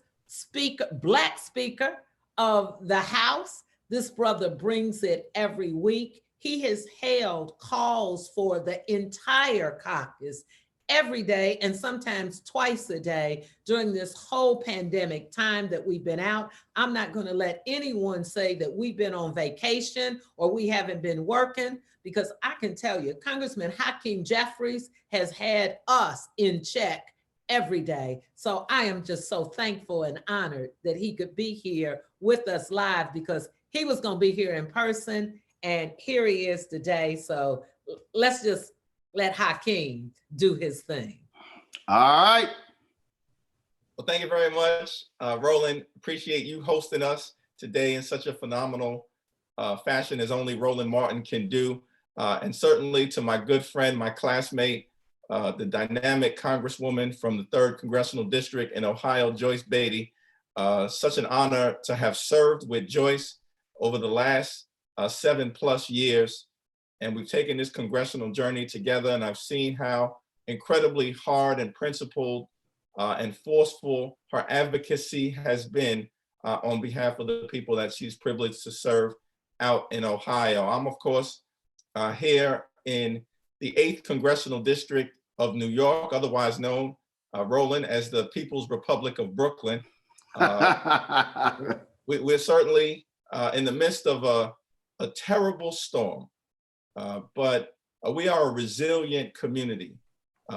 Black speaker of the House. This brother brings it every week. He has held calls for the entire caucus every day, and sometimes twice a day during this whole pandemic time that we've been out. I'm not going to let anyone say that we've been on vacation or we haven't been working, because I can tell you, Congressman Hakeem Jeffries has had us in check every day. So I am just so thankful and honored that he could be here with us live, because he was going to be here in person, and here he is today. So let's just let Hakeem do his thing. All right. Well, thank you very much, Roland. Appreciate you hosting us today in such a phenomenal fashion as only Roland Martin can do. And certainly to my good friend, my classmate, the dynamic Congresswoman from the 3rd Congressional District in Ohio, Joyce Beatty. Such an honor to have served with Joyce over the last 7+ years. And we've taken this congressional journey together, and I've seen how incredibly hard and principled and forceful her advocacy has been on behalf of the people that she's privileged to serve out in Ohio. I'm, of course, here in the 8th Congressional District of New York, otherwise known, Roland, as the People's Republic of Brooklyn. We're certainly in the midst of a terrible storm. But we are a resilient community.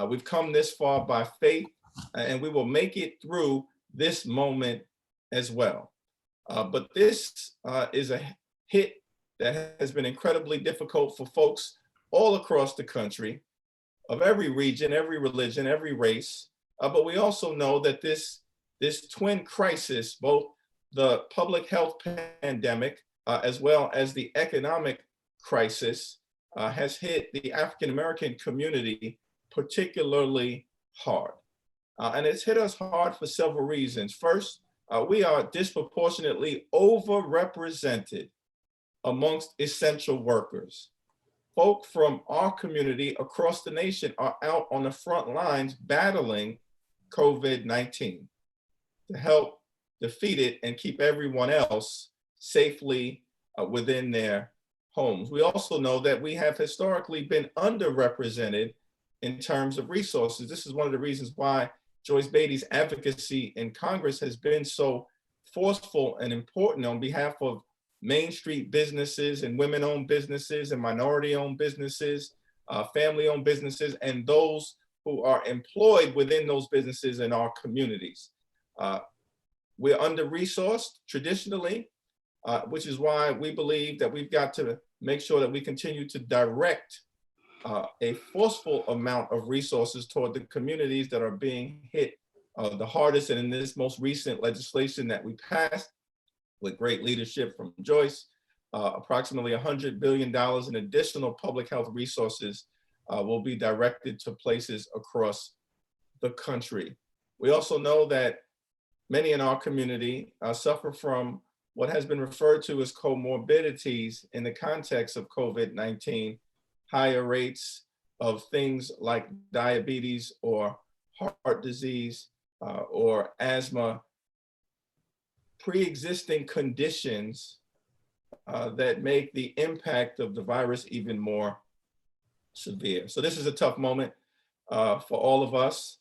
We've come this far by faith, and we will make it through this moment as well. But this is a hit that has been incredibly difficult for folks all across the country, of every region, every religion, every race. But we also know that this twin crisis, both the public health pandemic as well as the economic crisis, has hit the African-American community particularly hard. And it's hit us hard for several reasons. First, we are disproportionately overrepresented amongst essential workers. Folk from our community across the nation are out on the front lines battling COVID-19 to help defeat it and keep everyone else safely within their homes. We also know that we have historically been underrepresented in terms of resources. This is one of the reasons why Joyce Beatty's advocacy in Congress has been so forceful and important on behalf of Main Street businesses and women-owned businesses and minority-owned businesses, family-owned businesses, and those who are employed within those businesses in our communities. We're under-resourced traditionally, which is why we believe that we've got to make sure that we continue to direct a forceful amount of resources toward the communities that are being hit the hardest. And in this most recent legislation that we passed with great leadership from Joyce, approximately $100 billion in additional public health resources will be directed to places across the country. We also know that many in our community suffer from what has been referred to as comorbidities in the context of COVID-19, higher rates of things like diabetes or heart disease or asthma, pre-existing conditions that make the impact of the virus even more severe. So this is a tough moment for all of us.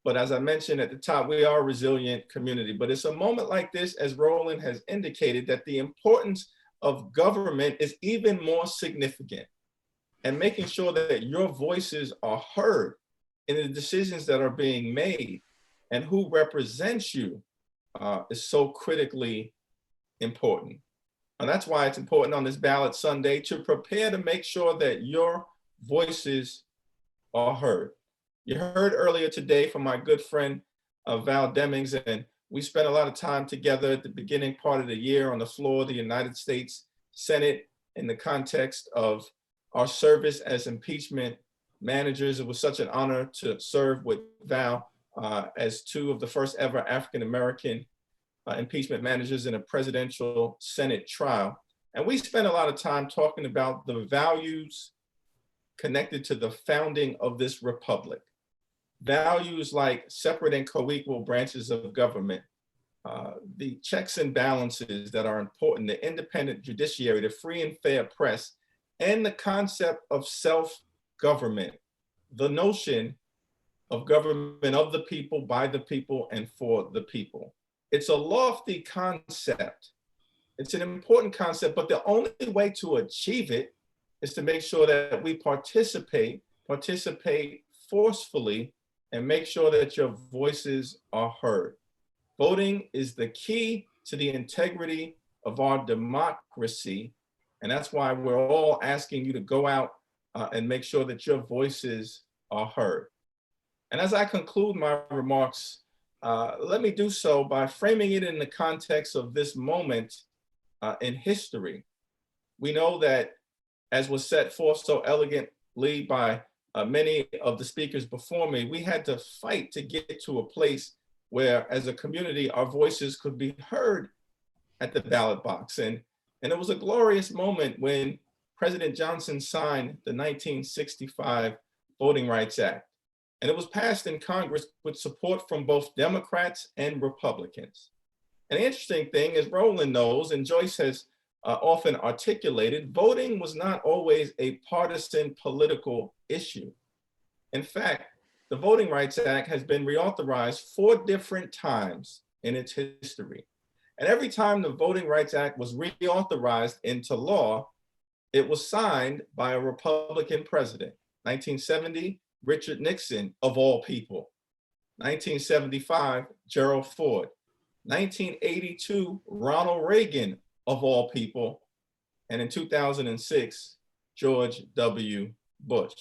But as I mentioned at the top, we are a resilient community. But it's a moment like this, as Roland has indicated, that the importance of government is even more significant, and making sure that your voices are heard in the decisions that are being made and who represents you is so critically important. And that's why it's important on this Ballot Sunday to prepare to make sure that your voices are heard. You heard earlier today from my good friend Val Demings, and we spent a lot of time together at the beginning part of the year on the floor of the United States Senate in the context of our service as impeachment managers. It was such an honor to serve with Val as two of the first ever African-American impeachment managers in a presidential Senate trial. And we spent a lot of time talking about the values connected to the founding of this republic. Values like separate and co-equal branches of government, the checks and balances that are important, the independent judiciary, the free and fair press, and the concept of self-government, the notion of government of the people, by the people, and for the people. It's a lofty concept. It's an important concept, but the only way to achieve it is to make sure that we participate forcefully, and make sure that your voices are heard. Voting is the key to the integrity of our democracy. And that's why we're all asking you to go out and make sure that your voices are heard. And as I conclude my remarks, let me do so by framing it in the context of this moment in history. We know that, as was set forth so elegantly by many of the speakers before me, we had to fight to get to a place where, as a community, our voices could be heard at the ballot box. And it was a glorious moment when President Johnson signed the 1965 Voting Rights Act. And it was passed in Congress with support from both Democrats and Republicans. And the interesting thing, as Roland knows, and Joyce has often articulated, voting was not always a partisan political issue. In fact, the Voting Rights Act has been reauthorized 4 different times in its history. And every time the Voting Rights Act was reauthorized into law, it was signed by a Republican president. 1970, Richard Nixon, of all people. 1975, Gerald Ford. 1982, Ronald Reagan, of all people. And in 2006, George W. Bush.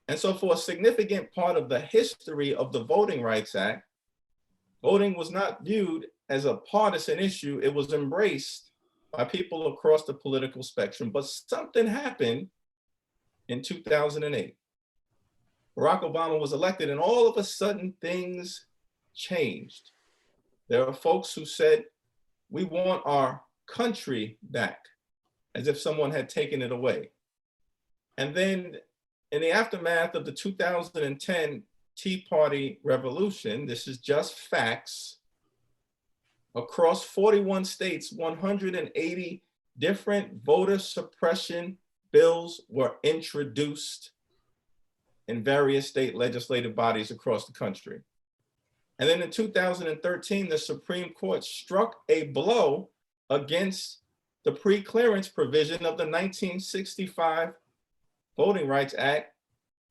And so for a significant part of the history of the Voting Rights Act, voting was not viewed as a partisan issue. It was embraced by people across the political spectrum. But something happened in 2008. Barack Obama was elected, and all of a sudden things changed. There are folks who said, we want our country back, as if someone had taken it away. And then in the aftermath of the 2010 Tea Party revolution, this is just facts, across 41 states, 180 different voter suppression bills were introduced in various state legislative bodies across the country. And then in 2013, the Supreme Court struck a blow against the pre-clearance provision of the 1965 Voting Rights Act,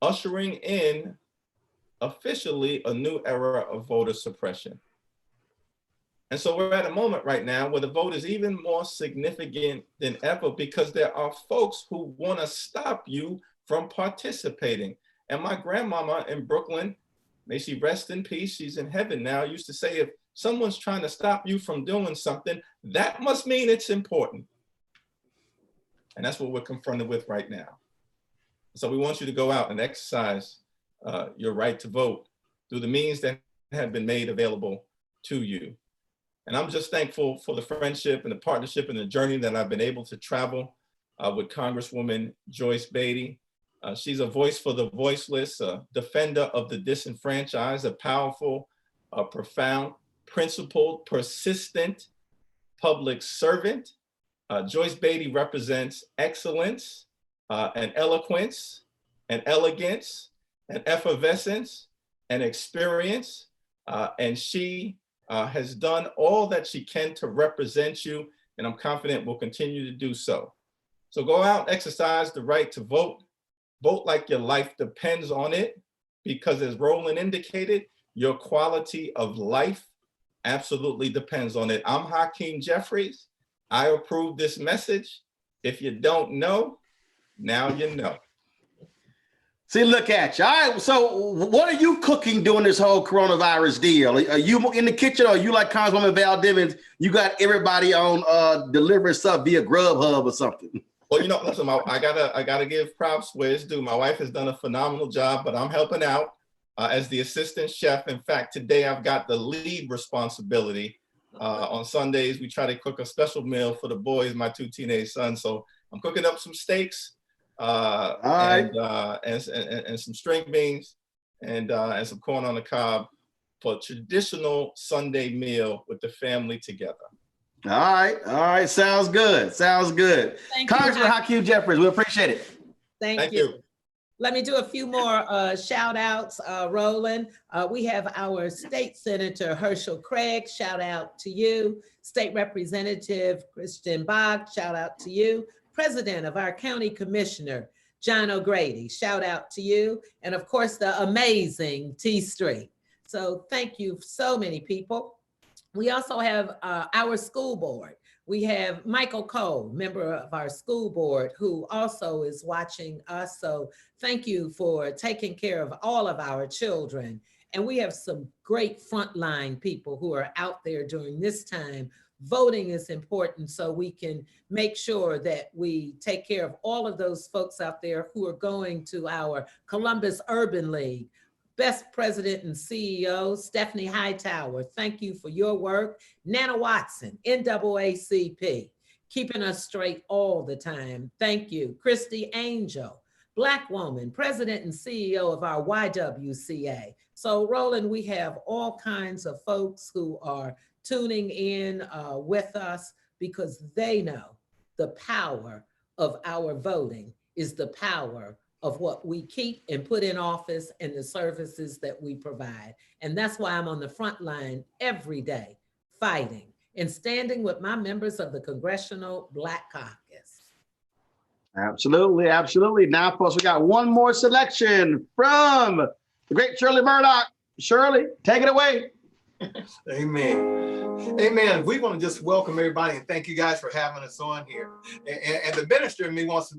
ushering in officially a new era of voter suppression. And so we're at a moment right now where the vote is even more significant than ever, because there are folks who want to stop you from participating. And my grandmama in Brooklyn, may she rest in peace, she's in heaven now, used to say, if someone's trying to stop you from doing something, that must mean it's important. And that's what we're confronted with right now. So we want you to go out and exercise your right to vote through the means that have been made available to you. And I'm just thankful for the friendship and the partnership and the journey that I've been able to travel with Congresswoman Joyce Beatty. She's a voice for the voiceless, a defender of the disenfranchised, a powerful, profound, principled, persistent public servant. Joyce Beatty represents excellence and eloquence and elegance and effervescence and experience. And she has done all that she can to represent you, and I'm confident will continue to do so. So go out, exercise the right to vote. Vote like your life depends on it, because as Roland indicated, your quality of life absolutely depends on it. I'm Hakeem Jeffries. I approve this message. If you don't know, now you know. See, look at you. All right, so what are you cooking during this whole coronavirus deal? Are you in the kitchen, or are you like Congresswoman Val Divins? You got everybody on delivering stuff via Grubhub or something? Well, you know, listen, I gotta give props where it's due. My wife has done a phenomenal job, but I'm helping out as the assistant chef. In fact, today I've got the lead responsibility. On Sundays, we try to cook a special meal for the boys, my 2 teenage sons. So I'm cooking up some steaks and some string beans and some corn on the cob for a traditional Sunday meal with the family together. All right, sounds good. Congressman Hakeem Jeffries, we appreciate it. Thank you. Let me do a few more shout outs, Roland. We have our state senator, Herschel Craig, shout out to you. State Representative Christian Bogg, shout out to you. President of our county commissioner, John O'Grady, shout out to you. And of course, the amazing T Street. So thank you, so many people. We also have our school board. We have Michael Cole, member of our school board, who also is watching us. So thank you for taking care of all of our children. And we have some great frontline people who are out there during this time. Voting is important, so we can make sure that we take care of all of those folks out there who are going to our Columbus Urban League. Best President and CEO, Stephanie Hightower, thank you for your work. Nana Watson, NAACP, keeping us straight all the time. Thank you. Christy Angel, Black woman, President and CEO of our YWCA. So Roland, we have all kinds of folks who are tuning in with us because they know the power of our voting is the power of what we keep and put in office and the services that we provide. And that's why I'm on the front line every day, fighting and standing with my members of the Congressional Black Caucus. Absolutely. Now, of course, we got one more selection from the great Shirley Murdoch. Shirley, take it away. Amen. We want to just welcome everybody and thank you guys for having us on here. And the minister in me wants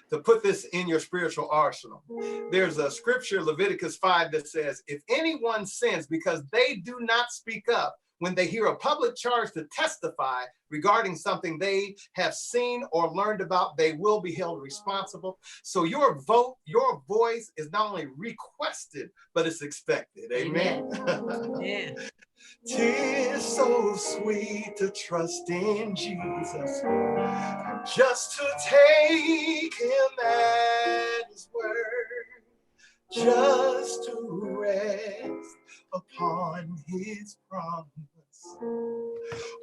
to put this in your spiritual arsenal. There's a scripture, Leviticus 5, that says, if anyone sins because they do not speak up when they hear a public charge to testify regarding something they have seen or learned about, they will be held responsible. So your vote, your voice is not only requested, but it's expected. Amen. Amen. 'Tis so sweet to trust in Jesus, just to take him at his word, just to rest upon his promise.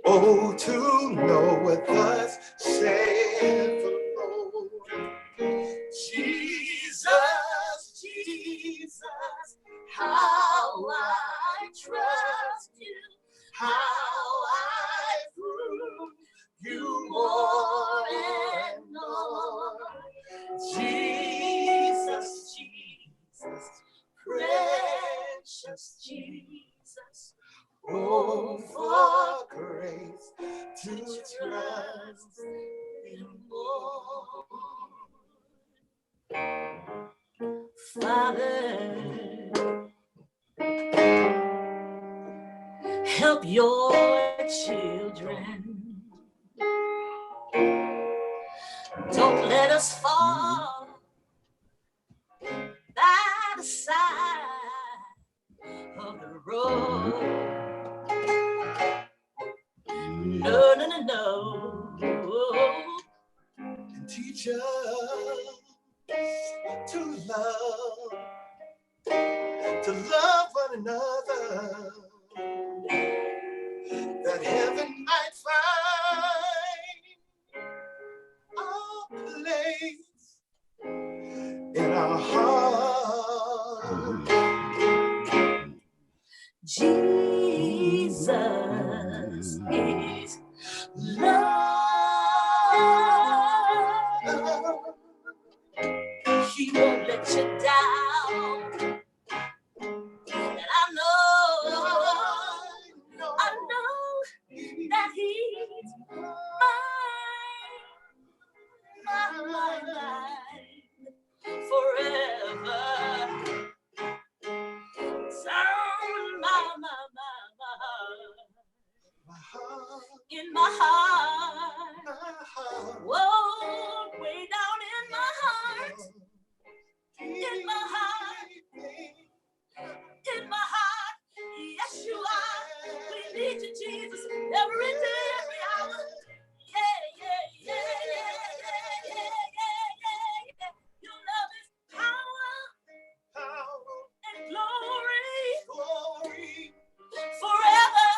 Oh, to know what thus saith the Lord. Jesus, how I trust you, how I prove you more and more. Jesus, precious Jesus, oh, for grace to trust in more. Father, help your children. Don't let us fall by the side of the road. No, no, no, no. And teach us to love one another, that heaven might find a place in our heart. Jesus is love. He won't let you down. And I know that he's mine forever. In my heart, whoa, way down in my heart, in my heart, in my heart, yes you are. We need you, Jesus, every day, every hour. Yeah, yeah, yeah, yeah, yeah, yeah, yeah, yeah. Your love is power and glory forever.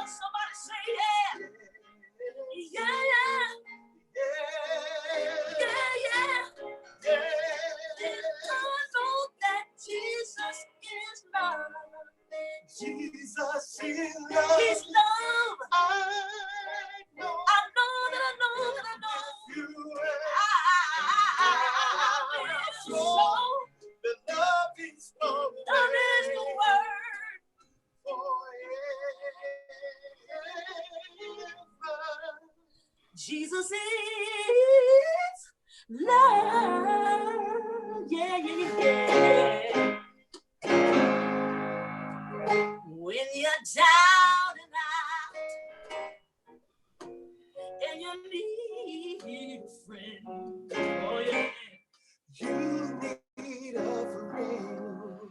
Somebody say yeah. Yeah, yeah. Yeah, yeah. I know that Jesus is love. Jesus is love. He's love. I know that I know. You So the love is spoken. Love is the word. Jesus is love. Yeah, yeah, yeah. When you're down and out and you need a friend, oh yeah, you need a friend.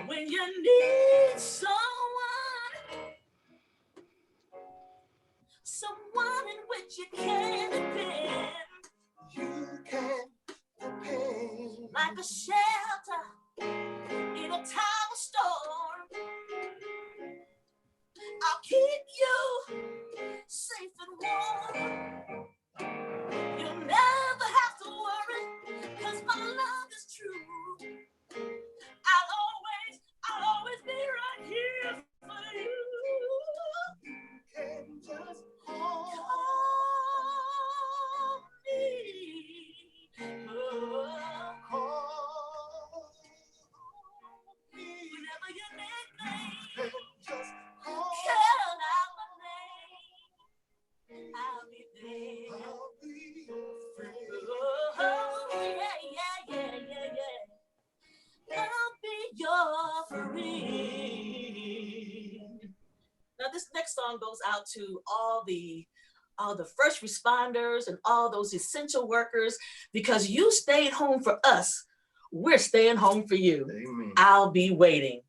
When you need someone in which you can depend. You can depend. Like a shelter in a time of storm. I'll keep you safe and warm. You'll never have to worry, 'cause my love is true. I'll always be right here for you. You can just call me. Call me. Whenever you need me, Just call. call out my name. I'll be there. I'll be your friend. Oh, yeah, yeah, yeah, yeah, yeah. I'll be your friend. Now, this next song goes out to all the first responders and all those essential workers, because you stayed home for us. We're staying home for you. Amen. I'll be waiting.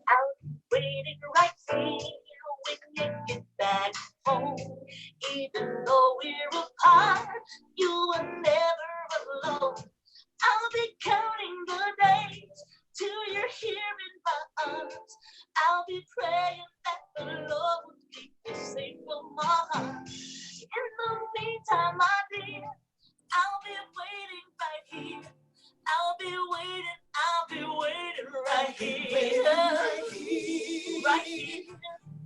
I'll be waiting right here when you get back home. Even though we're apart, you are never alone. I'll be counting the days till you're here in my arms. I'll be praying that the Lord will keep you safe from my heart. In the meantime, my dear, I'll be waiting right here. I'll be waiting right here. Right here.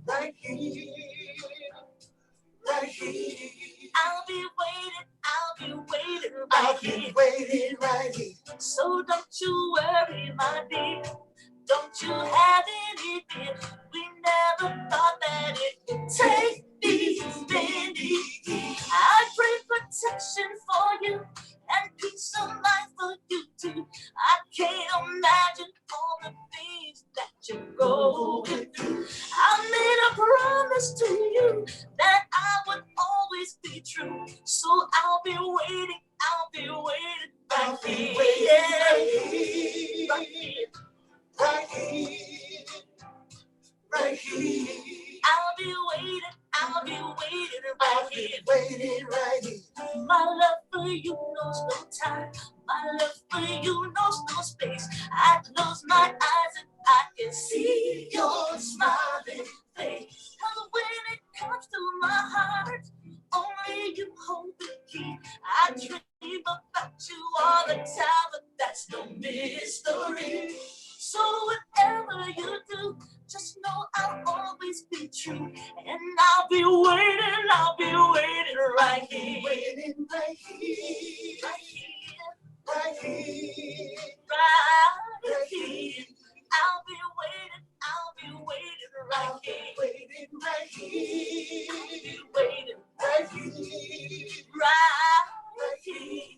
Right here. Right here. I'll be waiting I'll be waiting right here. So don't you worry, my my dear. Don't you have any fear? We never thought that it would take these many years. I pray protection for you and peace of mind for you too. I can't imagine all the things that you're going through. I made a promise to you that I would always be true. So I'll be waiting right here. Right here. Right here, right here. I'll be waiting right here. Right here. My love for you knows no time. My love for you knows no space. I close my eyes and I can see your smiling face. 'Cause when it comes to my heart, only you hold the key. I dream about you all the time, but that's no mystery. So whatever you do, just know I'll always be true. And I'll be waiting right here. Waiting right here. Right here. Right here. Right here. I'll be waiting right here. Waiting right here. I'll be waiting right here. Right here.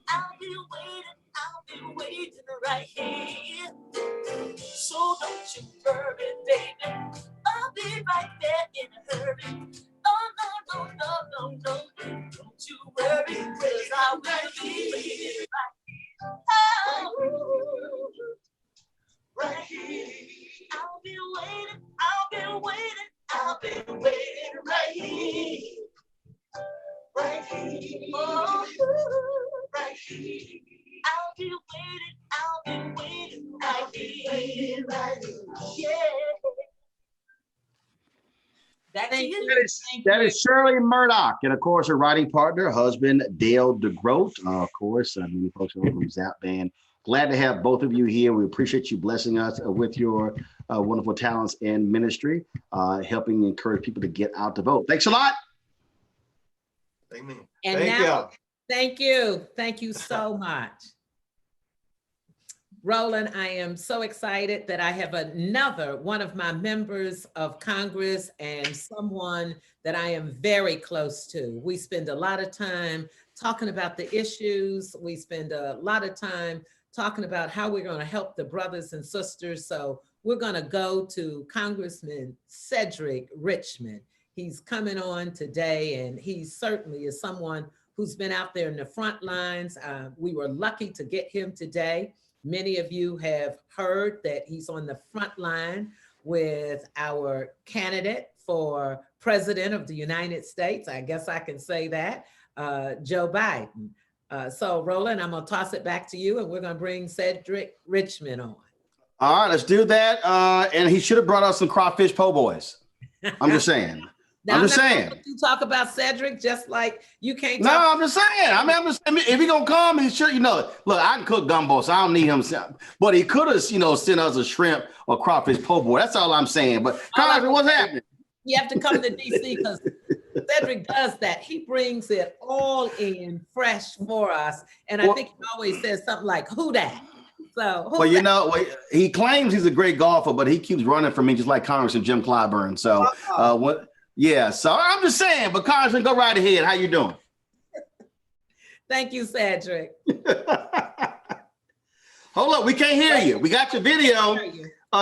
I'll be waiting right here. So don't you worry, baby. I'll be right there in a hurry. Oh, no. Don't you worry, 'cause I will be waiting right here. Oh, right here. I'll be waiting right here. Right here. Oh, right here. I'll be waiting right here. Right here. Yeah. That is Shirley Murdoch, and of course, her writing partner, husband Dale DeGroat. Of course, many folks know from Zap Band. Glad to have both of you here. We appreciate you blessing us with your wonderful talents in ministry, helping encourage people to get out to vote. Thanks a lot. Amen. And thank you so much. Roland, I am so excited that I have another one of my members of Congress and someone that I am very close to. We spend a lot of time talking about the issues. We spend a lot of time talking about how we're going to help the brothers and sisters. So we're going to go to Congressman Cedric Richmond. He's coming on today, and he certainly is someone who's been out there in the front lines. We were lucky to get him today. Many of you have heard that he's on the front line with our candidate for president of the United States. I guess I can say that, Joe Biden. So Roland, I'm gonna toss it back to you, and we're gonna bring Cedric Richmond on. All right, let's do that. And he should have brought us some crawfish po' boys. I'm just saying. Now, I'm just saying. You talk about Cedric just like you can't. No, I'm just saying. I mean, if he gonna come, he should. Look, I can cook gumbo, so I don't need him. But he could have, sent us a shrimp or crawfish po' boy. That's all I'm saying. But Congressman, what's happening? You have to come to DC because Cedric does that. He brings it all in fresh for us, and I think he always says something like, "Who that?" So, well, he claims he's a great golfer, but he keeps running from me just like Congressman Jim Clyburn. So, what? Yeah, so I'm just saying, but Congressman, go right ahead. How you doing? Thank you, Cedric. Hold up, we can't hear you. We got your video.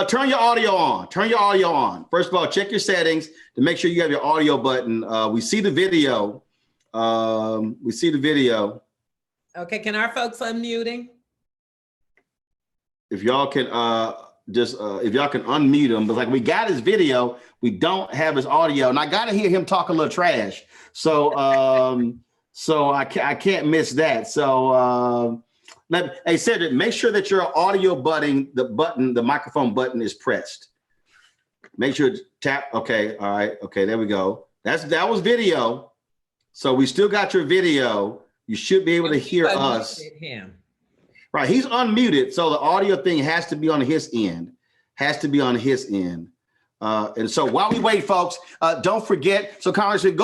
Turn your audio on. Turn your audio on. First of all, check your settings to make sure you have your audio button. We see the video. Okay, can our folks unmuting? If y'all can if y'all can unmute him, but like we got his video, we don't have his audio, and I gotta hear him talk a little trash. So I can't miss that. So hey Cedric, make sure that your audio the microphone button is pressed. Make sure to tap. Okay, all right, okay, there we go. That was video. So we still got your video. You should be able to hear us. Right, he's unmuted, so the audio thing has to be on his end. And so while we wait, folks, don't forget. So Congresswoman,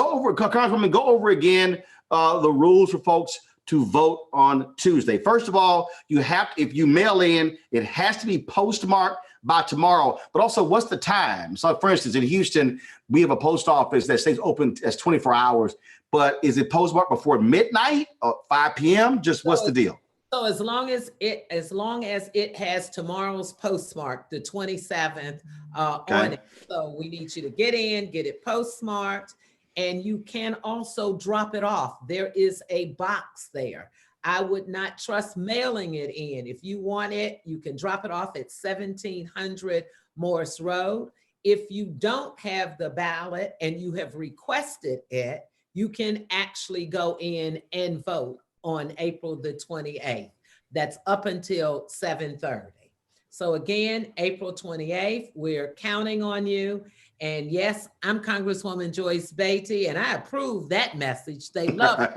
go over again the rules for folks to vote on Tuesday. First of all, you have to, if you mail in, it has to be postmarked by tomorrow. But also, what's the time? So, for instance, in Houston, we have a post office that stays open as 24 hours. But is it postmarked before midnight or 5 p.m.? Just what's the deal? So as long as it has tomorrow's postmark, the 27th, on it. So we need you to get it postmarked, and you can also drop it off. There is a box there. I would not trust mailing it in. If you want it, you can drop it off at 1700 Morris Road. If you don't have the ballot and you have requested it, you can actually go in and vote on April the 28th. That's up until 7:30. So again, April 28th, we're counting on you. And yes, I'm Congresswoman Joyce Beatty, and I approve that message. They love it.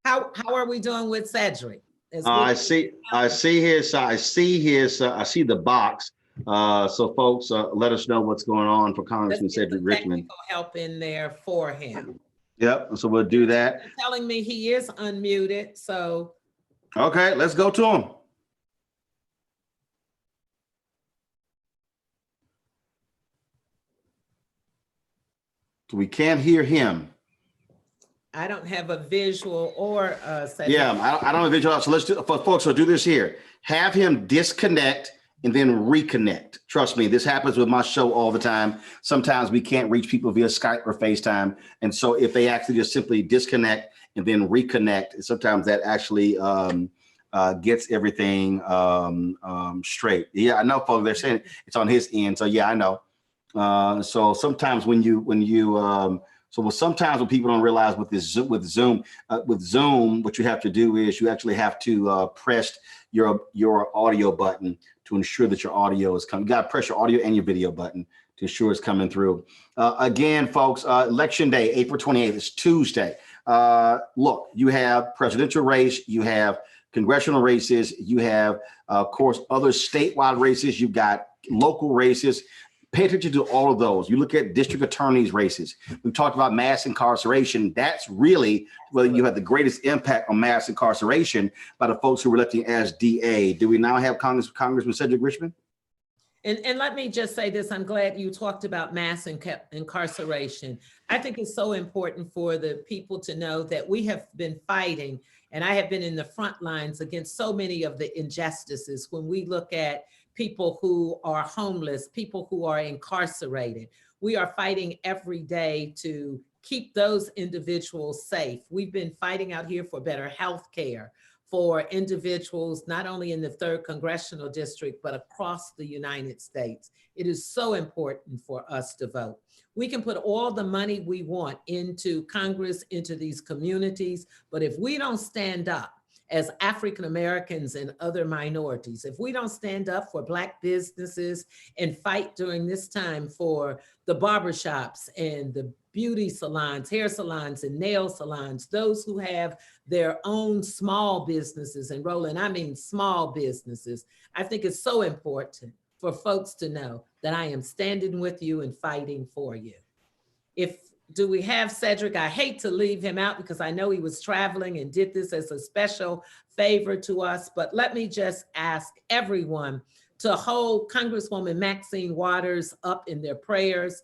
How are we doing with Cedric? I see the box. So folks, let us know what's going on for Congressman Cedric Richmond. Help in there for him. Yep, so we'll do that. They're telling me he is unmuted, so. Okay, let's go to him. So we can't hear him. I don't have a visual or yeah, I don't have a visual. So let's do, folks, so do this here. Have him disconnect and then reconnect. Trust me, this happens with my show all the time. Sometimes we can't reach people via Skype or FaceTime. And so if they actually just simply disconnect and then reconnect, sometimes that actually gets everything straight. Yeah, I know, folks, they're saying it's on his end. So yeah, I know. So sometimes sometimes when people don't realize with Zoom, what you have to do is you actually have to press your audio button to ensure that your audio is coming. You got to press your audio and your video button to ensure it's coming through. Again, folks, Election Day, April 28th, is Tuesday. Look, you have presidential race, you have congressional races, you have, of course, other statewide races, you've got local races. Pay attention to all of those. You look at district attorneys races. We've talked about mass incarceration. That's really where you have the greatest impact on mass incarceration by the folks who were electing as DA. Do we now have Congressman Cedric Richmond? And let me just say this. I'm glad you talked about mass incarceration. I think it's so important for the people to know that we have been fighting, and I have been in the front lines against so many of the injustices when we look at people who are homeless, people who are incarcerated. We are fighting every day to keep those individuals safe. We've been fighting out here for better health care for individuals, not only in the 3rd Congressional District, but across the United States. It is so important for us to vote. We can put all the money we want into Congress, into these communities, but if we don't stand up as African Americans and other minorities, if we don't stand up for Black businesses and fight during this time for the barbershops and the beauty salons, hair salons and nail salons, those who have their own small businesses, and Roland, I mean small businesses, I think it's so important for folks to know that I am standing with you and fighting for you. Do we have Cedric? I hate to leave him out because I know he was traveling and did this as a special favor to us, but let me just ask everyone to hold Congresswoman Maxine Waters up in their prayers.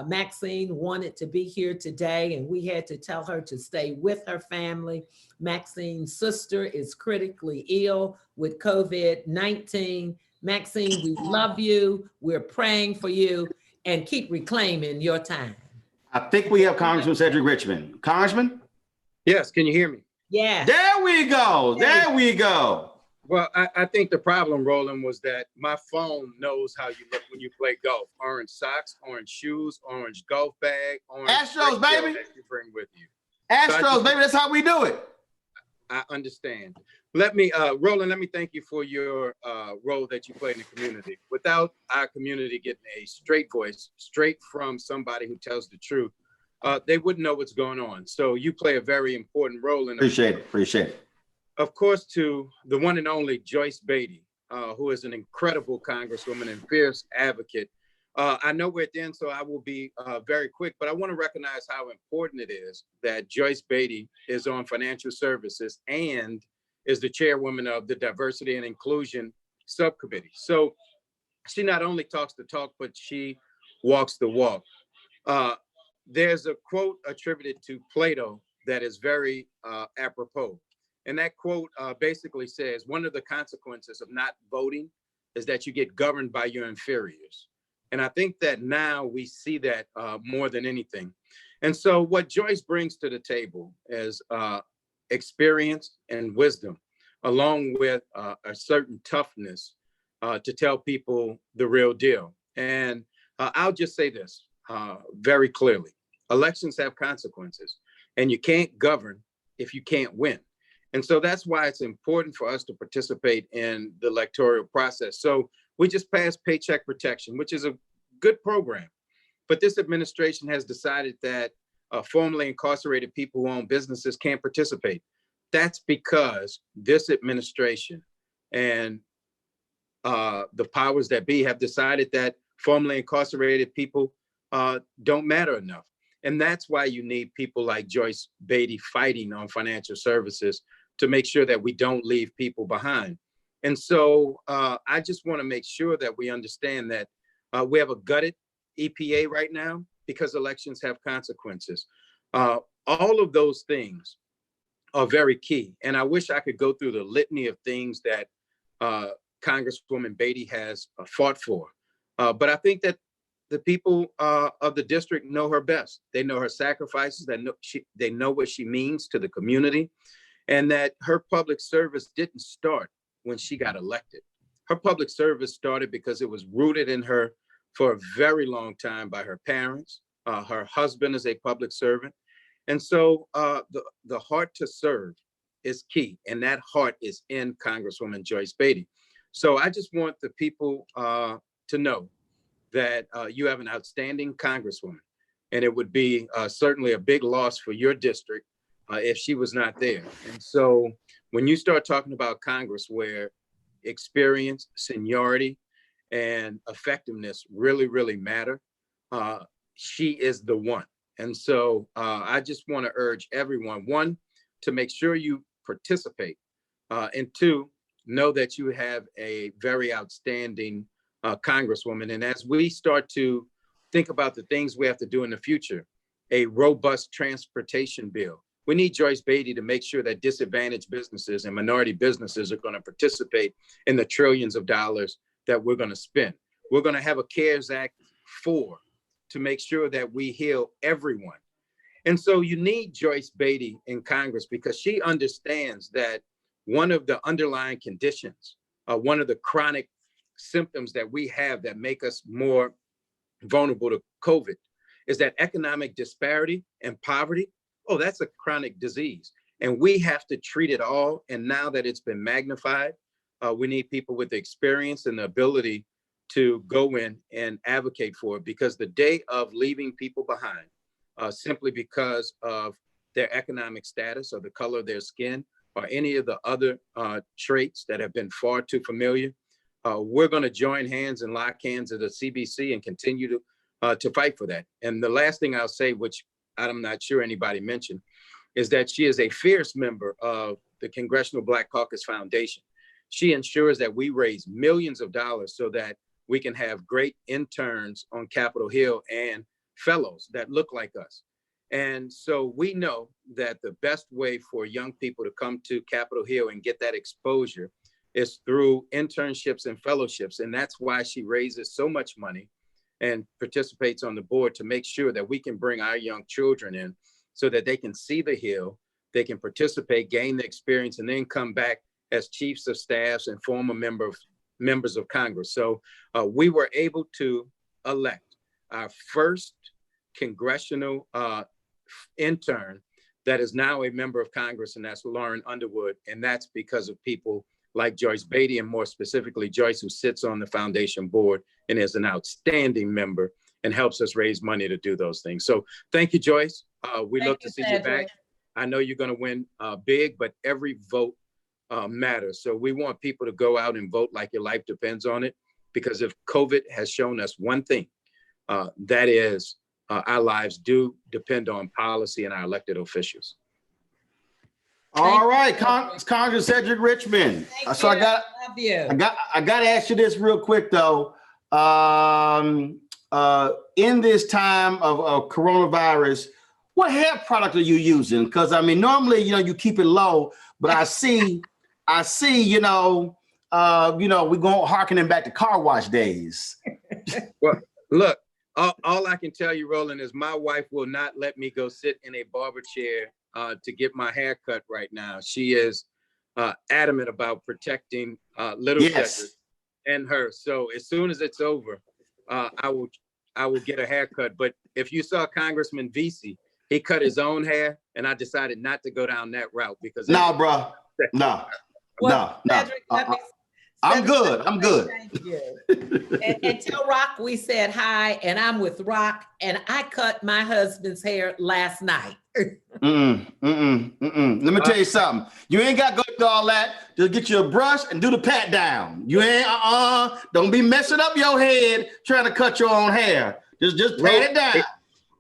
Maxine wanted to be here today, and we had to tell her to stay with her family. Maxine's sister is critically ill with COVID-19. Maxine, we love you. We're praying for you, and keep reclaiming your time. I think we have Congressman Cedric Richmond. Congressman? Yes, can you hear me? Yeah. There we go. There we go. Well, I think the problem, Roland, was that my phone knows how you look when you play golf. Orange socks, orange shoes, orange golf bag, orange Astros, baby. That you bring with you. Astros, baby, that's how we do it. I understand. Roland, let me thank you for your role that you play in the community. Without our community getting a straight voice, straight from somebody who tells the truth, they wouldn't know what's going on. So you play a very important role in Appreciate it. Of course, to the one and only Joyce Beatty, who is an incredible Congresswoman and fierce advocate. I know we're at the end, so I will be very quick, but I want to recognize how important it is that Joyce Beatty is on financial services and is the chairwoman of the Diversity and Inclusion Subcommittee. So she not only talks the talk, but she walks the walk. There's a quote attributed to Plato that is very apropos. And that quote basically says, one of the consequences of not voting is that you get governed by your inferiors. And I think that now we see that more than anything. And so what Joyce brings to the table is experience and wisdom, along with a certain toughness to tell people the real deal. And I'll just say this very clearly. Elections have consequences, and you can't govern if you can't win. And so that's why it's important for us to participate in the electoral process. So we just passed Paycheck Protection, which is a good program. But this administration has decided that formerly incarcerated people who own businesses can't participate. That's because this administration and the powers that be have decided that formerly incarcerated people don't matter enough. And that's why you need people like Joyce Beatty fighting on financial services to make sure that we don't leave people behind. And so I just want to make sure that we understand that we have a gutted EPA right now because elections have consequences. All of those things are very key. And I wish I could go through the litany of things that Congresswoman Beatty has fought for. But I think that the people of the district know her best. They know her sacrifices, they know what she means to the community, and that her public service didn't start when she got elected. Her public service started because it was rooted in her for a very long time by her parents. Her husband is a public servant. And so the heart to serve is key, and that heart is in Congresswoman Joyce Beatty. So I just want the people to know that you have an outstanding Congresswoman, and it would be certainly a big loss for your district if she was not there. And so when you start talking about Congress where experience, seniority, and effectiveness really, really matter, she is the one. And so I just want to urge everyone, one, to make sure you participate, and two, know that you have a very outstanding Congresswoman. And as we start to think about the things we have to do in the future, a robust transportation bill, we need Joyce Beatty to make sure that disadvantaged businesses and minority businesses are going to participate in the trillions of dollars that we're going to spend. We're going to have a CARES Act 4 to make sure that we heal everyone. And so you need Joyce Beatty in Congress because she understands that one of the underlying conditions, one of the chronic symptoms that we have that make us more vulnerable to COVID is that economic disparity and poverty. Oh, that's a chronic disease. And we have to treat it all. And now that it's been magnified, we need people with the experience and the ability to go in and advocate for it, because the day of leaving people behind simply because of their economic status or the color of their skin or any of the other traits that have been far too familiar, we're going to join hands and lock hands at the CBC and continue to fight for that. And the last thing I'll say, which I'm not sure anybody mentioned, is that she is a fierce member of the Congressional Black Caucus Foundation. She ensures that we raise millions of dollars so that we can have great interns on Capitol Hill and fellows that look like us. And so we know that the best way for young people to come to Capitol Hill and get that exposure is through internships and fellowships. And that's why she raises so much money and participates on the board to make sure that we can bring our young children in so that they can see the Hill, they can participate, gain the experience, and then come back as chiefs of staffs and former members of Congress. So we were able to elect our first congressional intern that is now a member of Congress, and that's Lauren Underwood. And that's because of people like Joyce Beatty, and more specifically, Joyce, who sits on the foundation board and is an outstanding member and helps us raise money to do those things. So thank you, Joyce. We look to see you back. I know you're going to win big, but every vote matters. So we want people to go out and vote like your life depends on it, because if COVID has shown us one thing, that is, our lives do depend on policy and our elected officials. All right, Congress Cedric Richmond. So I got to ask you this real quick though. In this time of coronavirus, what hair product are you using? Because I mean, normally, you keep it low, but I see, we're going harkening back to car wash days. Well, look, all I can tell you, Roland, is my wife will not let me go sit in a barber chair to get my hair cut right now. She is adamant about protecting little Cedric and her. So as soon as it's over, I will get a haircut. But if you saw Congressman Vesey, he cut his own hair, and I decided not to go down that route because bro. Cedric, I'm good. Thank you. and tell Rock we said hi, and I'm with Rock, and I cut my husband's hair last night. Let me tell you something. You ain't got to go through all that. Just get you a brush and do the pat down. You ain't don't be messing up your head trying to cut your own hair. Just pat it down.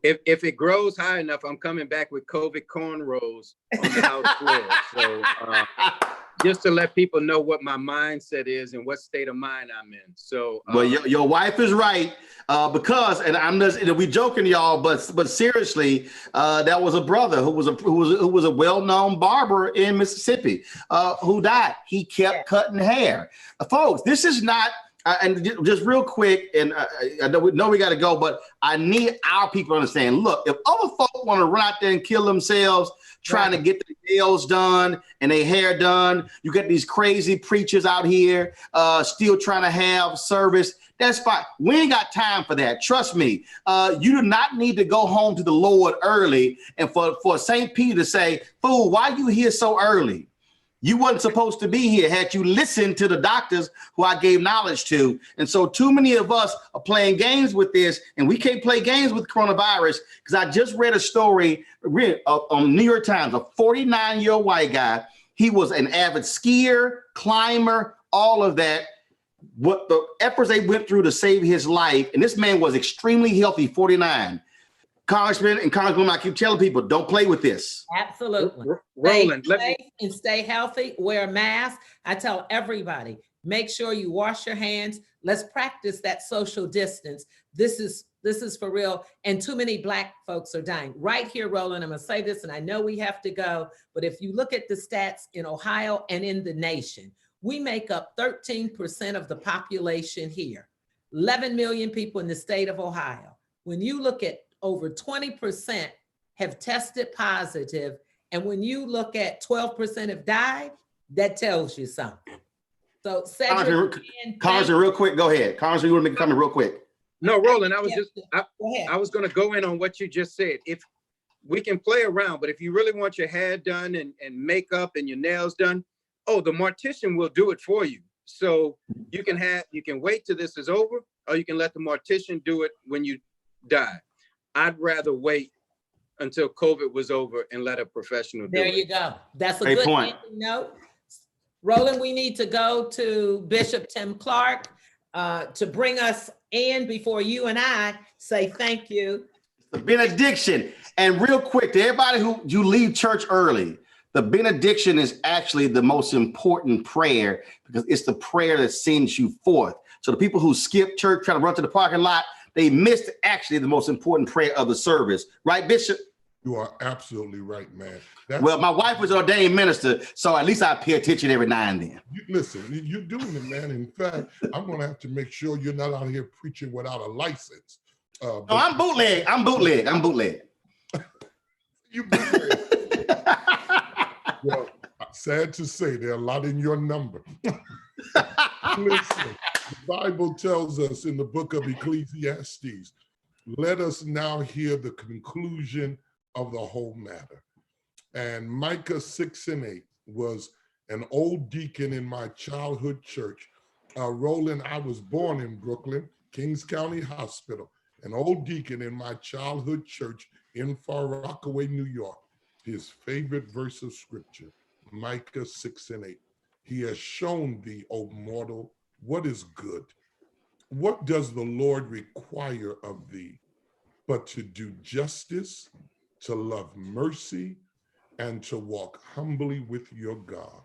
If it grows high enough, I'm coming back with COVID cornrows on the house floor. So just to let people know what my mindset is and what state of mind I'm in. So well, your wife is right, because, and I'm just, we joking, y'all, but seriously, that was a brother who was a well-known barber in Mississippi, who died. He kept cutting hair. Folks, this is not. And just real quick, and I know we got to go, but I need our people to understand. Look, if other folks want to run out there and kill themselves trying to get their nails done and their hair done, you get these crazy preachers out here still trying to have service. That's fine. We ain't got time for that. Trust me. You do not need to go home to the Lord early and for St. Peter to say, "Fool, why you here so early? You wasn't supposed to be here had you listened to the doctors who I gave knowledge to." And so too many of us are playing games with this, and we can't play games with coronavirus, because I just read a story on New York Times, a 49-year-old white guy. He was an avid skier, climber, all of that. What the efforts they went through to save his life, and this man was extremely healthy, 49. Congressman and Congresswoman, I keep telling people, don't play with this. Absolutely. Roland, stay safe and stay healthy. Wear a mask. I tell everybody, make sure you wash your hands. Let's practice that social distance. This is for real. And too many Black folks are dying. Right here, Roland, I'm gonna say this, and I know we have to go, but if you look at the stats in Ohio and in the nation, we make up 13% of the population here. 11 million people in the state of Ohio. When you look at over 20% have tested positive. And when you look at 12% have died, that tells you something. So Cedric, Congressman, real quick, go ahead. Congressman, you want to make a comment real quick? No, Roland, I was going to go in on what you just said. If we can play around, but if you really want your hair done and makeup and your nails done, the mortician will do it for you. So you can wait till this is over, or you can let the mortician do it when you die. I'd rather wait until COVID was over and let a professional do it. There you go. That's a good point. Note. Roland, we need to go to Bishop Tim Clark to bring us in before you and I say thank you. The benediction. And real quick, to everybody who you leave church early, the benediction is actually the most important prayer, because it's the prayer that sends you forth. So the people who skip church, try to run to the parking lot, they missed actually the most important prayer of the service. Right, Bishop? You are absolutely right, man. Well, my wife was an ordained minister, so at least I pay attention every now and then. Listen, you're doing it, man. In fact, I'm going to have to make sure you're not out here preaching without a license. No, I'm bootleg. You bootleg. Well, sad to say, there are a lot in your number. Listen. The Bible tells us in the book of Ecclesiastes, let us now hear the conclusion of the whole matter. And Micah 6:8 was an old deacon in my childhood church. Roland, I was born in Brooklyn, Kings County Hospital, an old deacon in my childhood church in Far Rockaway, New York. His favorite verse of scripture, Micah 6:8. He has shown thee, O mortal, what is good, What does the Lord require of thee? But to do justice, to love mercy, and to walk humbly with your God.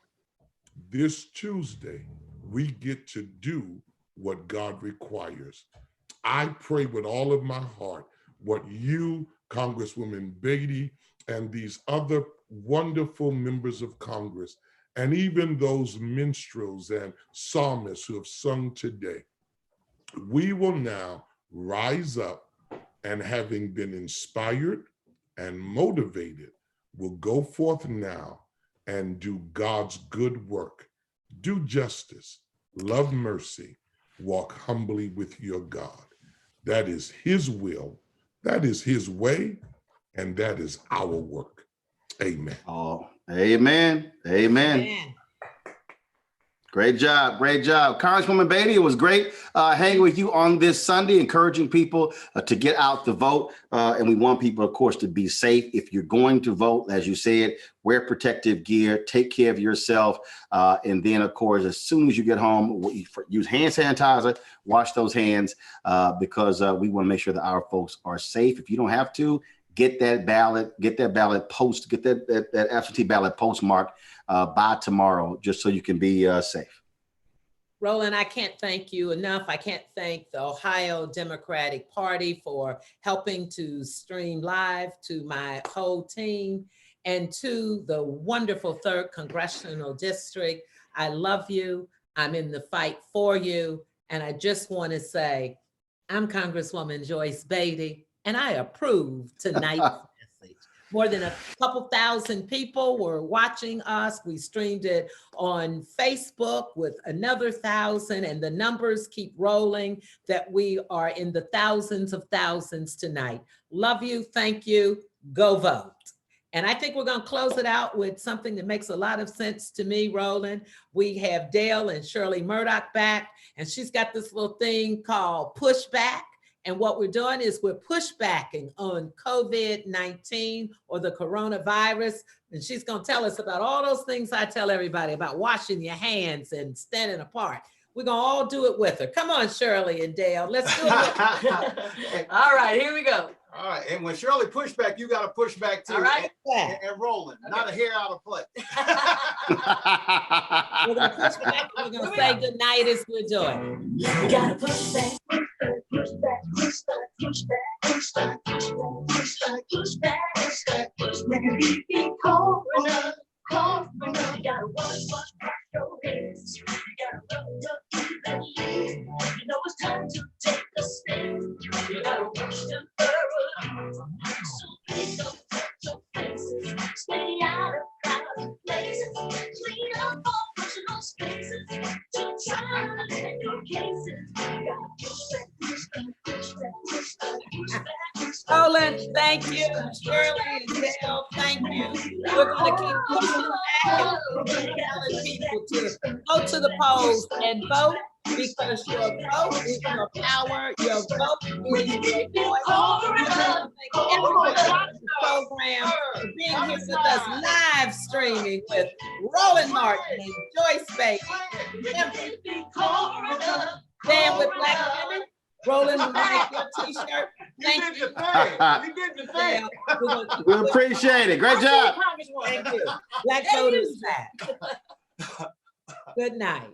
This Tuesday, we get to do what God requires. I pray with all of my heart what you, Congresswoman Beatty, and these other wonderful members of Congress, and even those minstrels and psalmists who have sung today, we will now rise up and, having been inspired and motivated, will go forth now and do God's good work. Do justice, love mercy, walk humbly with your God. That is his will, that is his way, and that is our work. Amen. Oh, amen. Amen. Amen. Great job. Great job. Congresswoman Beatty, it was great hanging with you on this Sunday, encouraging people to get out to vote. And we want people, of course, to be safe. If you're going to vote, as you said, wear protective gear, take care of yourself. And then, of course, as soon as you get home, use hand sanitizer, wash those hands, because we want to make sure that our folks are safe. If you don't have to, get that ballot post, get that absentee ballot postmarked by tomorrow, just so you can be safe. Roland, I can't thank you enough. I can't thank the Ohio Democratic Party for helping to stream live, to my whole team, and to the wonderful 3rd Congressional District. I love you. I'm in the fight for you. And I just want to say, I'm Congresswoman Joyce Beatty, and I approve tonight's message. More than a couple thousand people were watching us. We streamed it on Facebook with another 1,000, and the numbers keep rolling that we are in the thousands of thousands tonight. Love you. Thank you. Go vote. And I think we're going to close it out with something that makes a lot of sense to me, Roland. We have Dale and Shirley Murdoch back, and she's got this little thing called Pushback. And what we're doing is we're pushbacking on COVID-19 or the coronavirus. And she's going to tell us about all those things I tell everybody about washing your hands and standing apart. We're going to all do it with her. Come on, Shirley and Dale. Let's do it. All right, here we go. All right, and when Shirley push back, you got to push back too. All right. And rolling, not a hair out of place. We're going to push back and we're going to say good night as we're doing. We gotta push back, push back, push back, push back, push back, push back, push back, push back, push back, push back. Keep cold enough, cold enough. You gotta wash your hands. You gotta rub up that lead. You know it's time to take a stand. You gotta wash the earth. So please don't touch your faces. Stay out of crowded places. Clean up all personal spaces. Don't try to make your cases. You gotta push back, push back, push back, push back, push back, push back. Roland, thank you. Shirley and Dale, thank you. We're going to keep pushing back and telling people to go to the polls and vote, because your vote is your power. Your vote is your voice. Thank everyone on the program for being here with us, live streaming with Roland Martin and Joyce Beatty. Dan with Black Women. Roland, we like your t-shirt. Thank you. You did the thing. We appreciate it. Great job. Thank you. Black voters back. Good night.